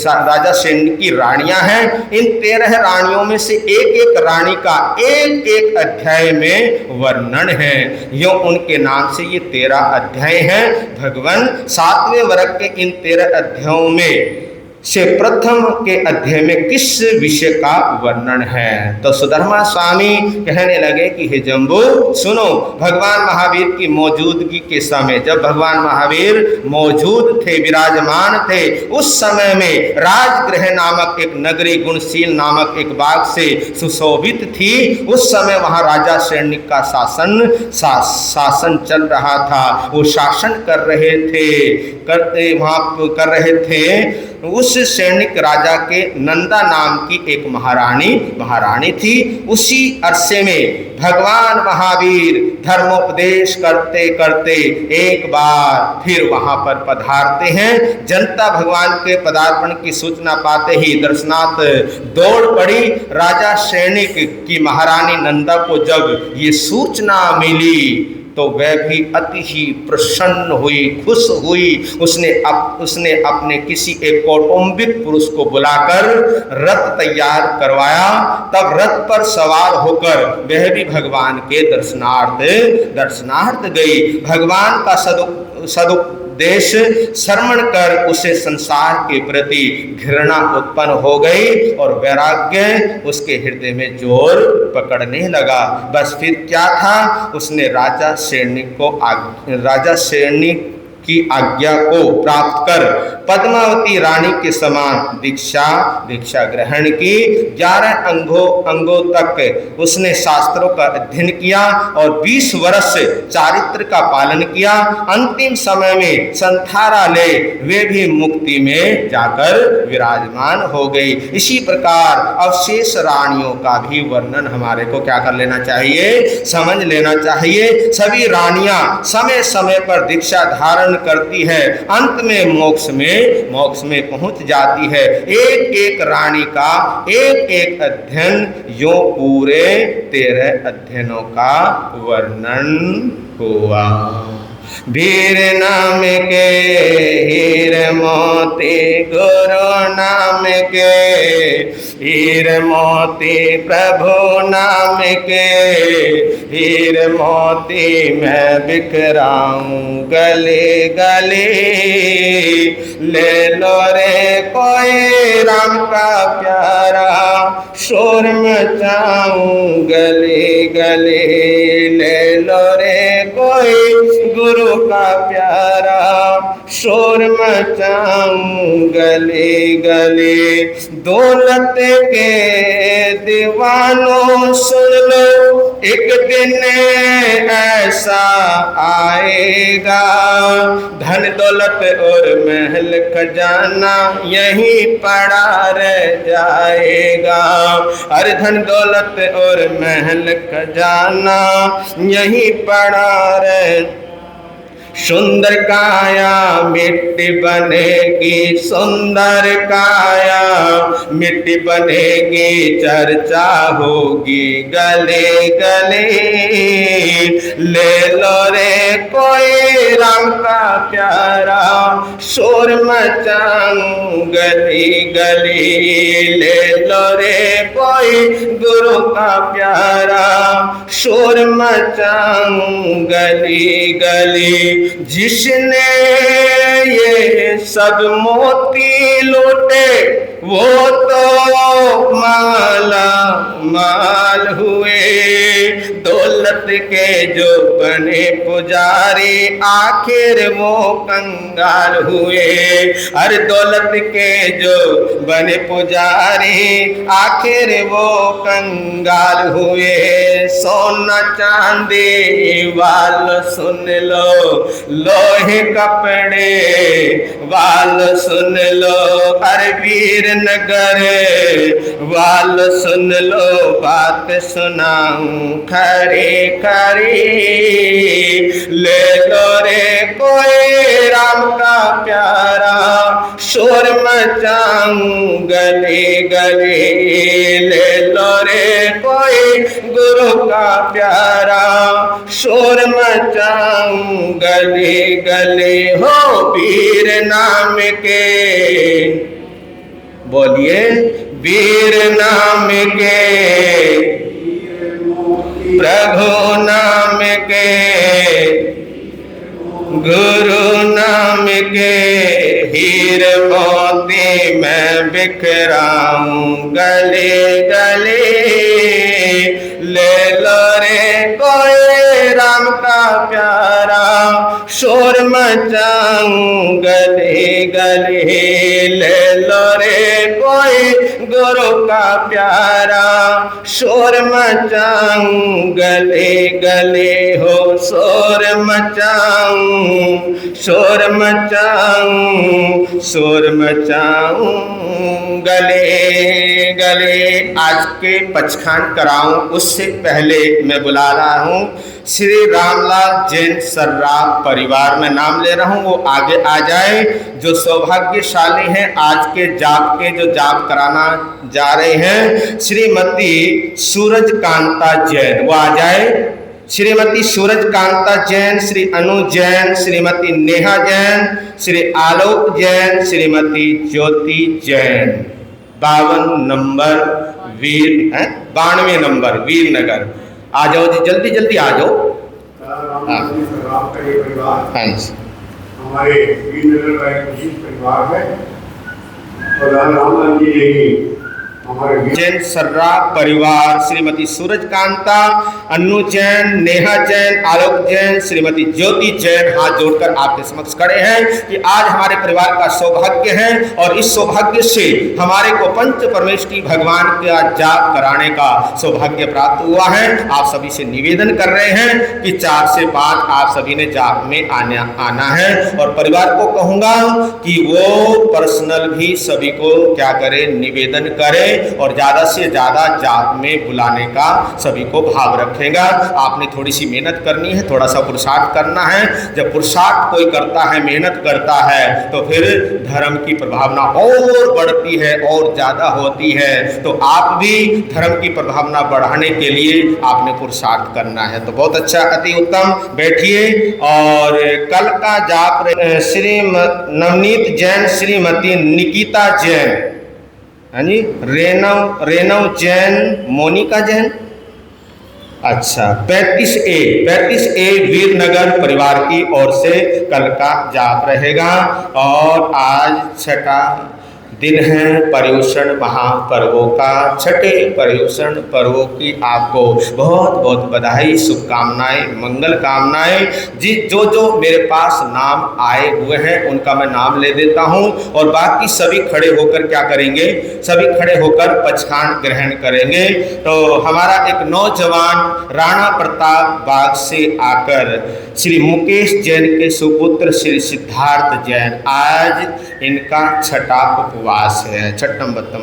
राजा श्रेणी की रानियां हैं। इन 13 रानियों में से एक रानी का एक अध्याय में वर्णन है। यो उनके नाम से ये 13 अध्याय हैं। भगवान 7वें वर्ग के इन 13 अध्यायों में से प्रथम के अध्याय में किस विषय का वर्णन है? तो सुधर्मा स्वामी कहने लगे कि हे जम्बू सुनो, भगवान महावीर की मौजूदगी के समय, जब भगवान महावीर मौजूद थे, विराजमान थे, उस समय में राजगृह नामक एक नगरी गुणशील नामक एक बाग से सुशोभित थी। उस समय वहाँ राजा सैनिक का शासन चल रहा था। वो शासन कर रहे थे उस सैनिक राजा के नंदा नाम की एक महारानी थी। उसी अरसे में भगवान महावीर धर्मोपदेश करते करते एक बार फिर वहां पर पधारते हैं। जनता भगवान के पदार्पण की सूचना पाते ही दर्शनार्थ दौड़ पड़ी। राजा सैनिक की महारानी नंदा को जब ये सूचना मिली तो वह भी अति ही प्रसन्न हुई, खुश हुई। उसने अपने किसी एक कौटुंबिक पुरुष को बुलाकर रथ तैयार करवाया। तब रथ पर सवार होकर वह भी भगवान के दर्शनार्थ गई। भगवान का सदुपदेश श्रवण कर उसे संसार के प्रति घृणा उत्पन्न हो गई और वैराग्य उसके हृदय में जोर पकड़ने लगा। बस फिर क्या था, उसने राजा सैनिक की आज्ञा को प्राप्त कर पद्मावती रानी के समान दीक्षा ग्रहण की। 11 अंगों तक उसने शास्त्रों का अध्ययन किया और 20 वर्ष चारित्र का पालन किया। अंतिम समय में संथारा ले वे भी मुक्ति में जाकर विराजमान हो गई। इसी प्रकार अवशेष रानियों का भी वर्णन हमारे को क्या कर लेना चाहिए, समझ लेना चाहिए। सभी रानियां समय समय पर दीक्षा धारण करती है, अंत में मोक्ष में पहुंच जाती है। एक एक रानी का एक एक अध्ययन, यो पूरे 13 अध्ययनों का वर्णन हुआ। वीर नाम के हीर मोती, गुरु नाम के हीर मोती, प्रभु नाम के हीर मोती, मैं बिखराऊं गले गले। ले लो रे कोई राम का प्यारा, शोर मचाऊं गले गले। ले लो रे कोई गुरु का प्यारा, शोर मचाऊं गले गले। दौलत के दीवानों सुन लो, एक दिन ऐसा आएगा, धन दौलत और महल खजाना यहीं पड़ा रह जाएगा। अरे धन दौलत और महल खजाना यहीं पड़ा रह। सुंदर काया मिट्टी बनेगी, सुंदर काया मिट्टी बनेगी, चर्चा होगी गले गले। ले लो रे कोई राम का प्यारा, शोर मचाऊं गली गली। ले लो रे कोई गुरु का प्यारा, शोर मचाऊं गली गली। जिसने ये सब मोती लूटे वो तो माला माल हुए। दौलत के जो बने पुजारी आखिर वो कंगाल हुए। हर दौलत के जो बने पुजारी आखिर वो कंगाल हुए। सोना चांदी वाल सुन लो, लोहे कपड़े वाल सुन लो, अरे वीर नगर वाल सुन लो, बात सुनाऊं खरी खरी। ले लो रे कोई राम का प्यारा, शोर मचाऊं गली गली। ले लो रे कोई गुरु का प्यारा, शोर मचाऊं गली गली। हो वीर नाम के, बोलिए वीर नाम के, प्रभु नाम के, गुरु नाम के हीर मोती मैं बिखराऊं गले गले। ले लो रे कोई राम का प्यारा, शोर मचाऊं गली गली, ले लो रे कोई गुरु का प्यारा, शोर मचाऊं गली गली हो, शोर मचाऊं, शोर मचाऊं, शोर मचाऊं गले गले। आज के पचखान कराऊं उससे पहले मैं बुला रहा हूं श्री रामलाल जैन सर्राफ परिवार में नाम ले रहा हूं, वो आगे आ जाए। जो सौभाग्यशाली हैं आज के जाप के जो जाप कराना जा रहे हैं, श्रीमती सूरज कांता जैन, वो आ जाए। श्रीमती सूरज कांता जैन, श्री अनु जैन, श्रीमती नेहा जैन, श्री आलोक जैन, श्रीमती ज्योति जैन। 52 नंबर वीर है, 92 नंबर वीर नगर। आ जाओ जी, जल्दी जल्दी आ जाओ। हाँ, हमारे वीर नगर का एक विशिष्ट परिवार है और रामलाल जी यही जैन सर्राफ परिवार, श्रीमती सूरज कांता, अन्नू जैन, नेहा जैन, आलोक जैन, श्रीमती ज्योति जैन हाथ जोड़कर आपके समक्ष खड़े हैं कि आज हमारे परिवार का सौभाग्य है और इस सौभाग्य से हमारे को पंच परमेष्ठी भगवान का जाप कराने का सौभाग्य प्राप्त हुआ है। आप सभी से निवेदन कर रहे हैं कि 4 से 5 आप सभी ने जाप में आना है और परिवार को कहूंगा कि वो पर्सनल भी सभी को क्या करे, निवेदन करे और ज्यादा से ज्यादा जाप में बुलाने का सभी को भाव रखेगा। आपने थोड़ी सी मेहनत करनी है, थोड़ा सा पुरुषार्थ करना है। जब पुरुषार्थ कोई करता है, मेहनत करता है, तो फिर धर्म की प्रभावना और बढ़ती है और ज्यादा होती है। तो आप भी धर्म की प्रभावना बढ़ाने के लिए आपने पुरुषार्थ करना है। तो बहुत अच्छा, अति उत्तम। बैठिए। और कल का जाप श्री नवनीत जैन, श्रीमती निकिता जैन, हाँ जी, रेनव जैन, मोनिका जैन, अच्छा 35A वीरनगर परिवार की ओर से कल का जाप रहेगा। और आज 6ठा दिन है पर्युषण महापर्वों का। 6ठे पर्युषण पर्वों की आपको बहुत बहुत बधाई, शुभकामनाएं, मंगल कामनाएं। जी, जो जो मेरे पास नाम आए हुए हैं उनका मैं नाम ले देता हूं और बाकी सभी खड़े होकर क्या करेंगे, सभी खड़े होकर पचखान ग्रहण करेंगे। तो हमारा एक नौजवान राणा प्रताप बाग से आकर श्री मुकेश जैन के सुपुत्र श्री सिद्धार्थ जैन, आज इनका 6ठा उपवास है। छठम बत्तम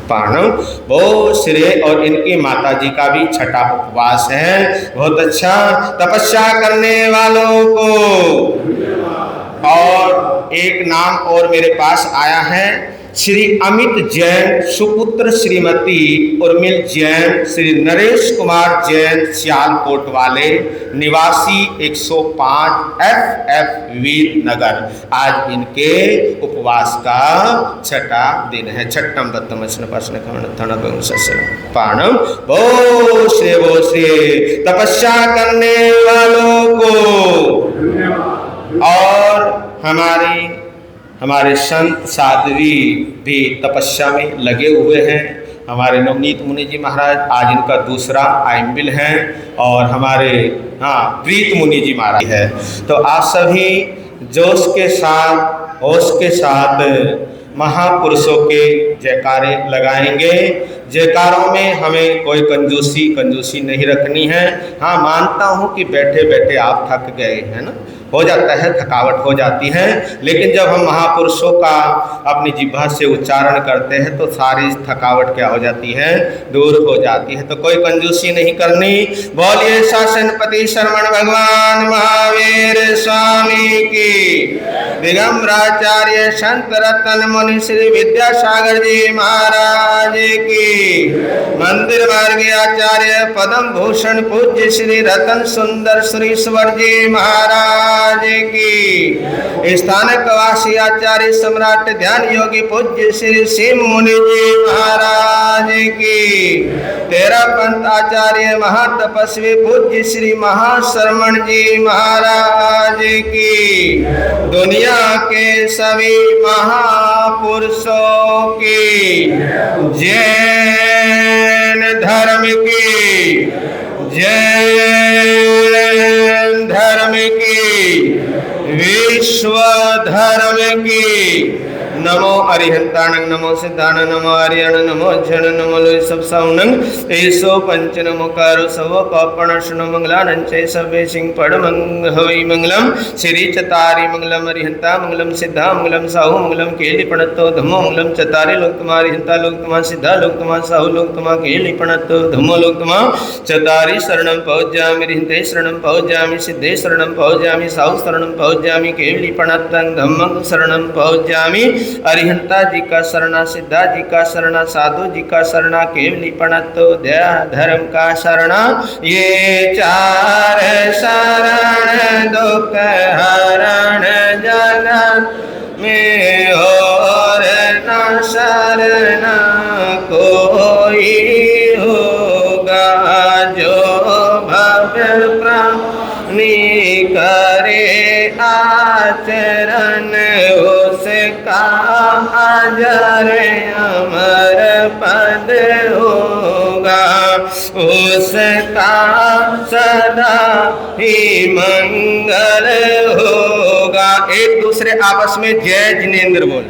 पाणम वो श्रेय, और इनकी माता जी का भी 6ठा उपवास है। बहुत अच्छा। तपस्या करने वालों को। और एक नाम और मेरे पास आया है, श्री अमित जैन सुपुत्र श्रीमती उर्मिल जैन, श्री नरेश कुमार जैन सियालकोट वाले, निवासी 105 FF वीर नगर। आज इनके उपवास का 6ठा दिन है। छठम बत्तम पाणम वो श्री तपस्या करने वालों को। और हमारे संत साध्वी भी तपस्या में लगे हुए हैं। हमारे नवनीत मुनि जी महाराज आज इनका दूसरा आइम्बिल है और हमारे प्रीत मुनि जी महाराज है। तो आप सभी जोश के साथ, होश के साथ महापुरुषों के जयकारे लगाएंगे। जयकारों में हमें कोई कंजूसी नहीं रखनी है। हाँ, मानता हूँ कि बैठे बैठे आप थक गए हैं ना, हो जाता है, थकावट हो जाती है, लेकिन जब हम महापुरुषों का अपनी जिह्वा से उच्चारण करते हैं तो सारी थकावट क्या हो जाती है, दूर हो जाती है। तो कोई कंजूसी नहीं करनी। बोलिए शासनपति शरवण भगवान महावीर स्वामी की, दिगंबराचार्य संत रतन मुनि श्री विद्यासागर जी महाराज की, मंदिर मार्गी आचार्य पदम भूषण पूज्य श्री रतन सुंदर श्रीश्वर जी महाराज की, स्थानक वासी आचार्य सम्राट ध्यान योगी पूज्य श्री शिव मुनि जी महाराज की, तेरा पंथ आचार्य महातपस्वी पूज्य श्री महाश्रमण जी महाराज की, दुनिया के सभी महापुरुषों की, जैन धर्म की जय धर्म की, विश्व धर्म की। नमो अरिहंताणं नमो सिद्धाणं नमो आर्यण नमो झण नमो लोय सब साउनंग एसो पंच नमो कारो सव पापणशुन मंगलानं च सवे सिंह पड़ मंग हवै मंगलम श्री चतारी मंगलम अरिहंता मंगलम सिद्धा मंगलम साहु मंगलम केलि पणतो धम्मो मंगलम चतारी लोक तुम्हारी हंता लोक तुम्हार सिद्धा लोक तुम्हार साहु लोक तुम्हार केलि पणतो धम्मो लोक तुम्हार चतारी शरणं पहुँचामि रिहंते शरणं पहुँचामि सिद्धे शरणं पहुँचामि साहु शरणं पहुँचामि केलि पणतं धम्मं शरणं पहुँचामि। अरिहंता जी का शरणा सिद्धा जी का शरणा साधु जी का शरणा केवली पणतो दया धर्म का शरणा ये चार शरण दुख हरण जगत में और न शरण कोई होगा जो भव्य प्राणी करे आचरण उसका अजर अमर पद होगा उसका सदा ही मंगल होगा। एक दूसरे आपस में जय जिनेंद्र बोल।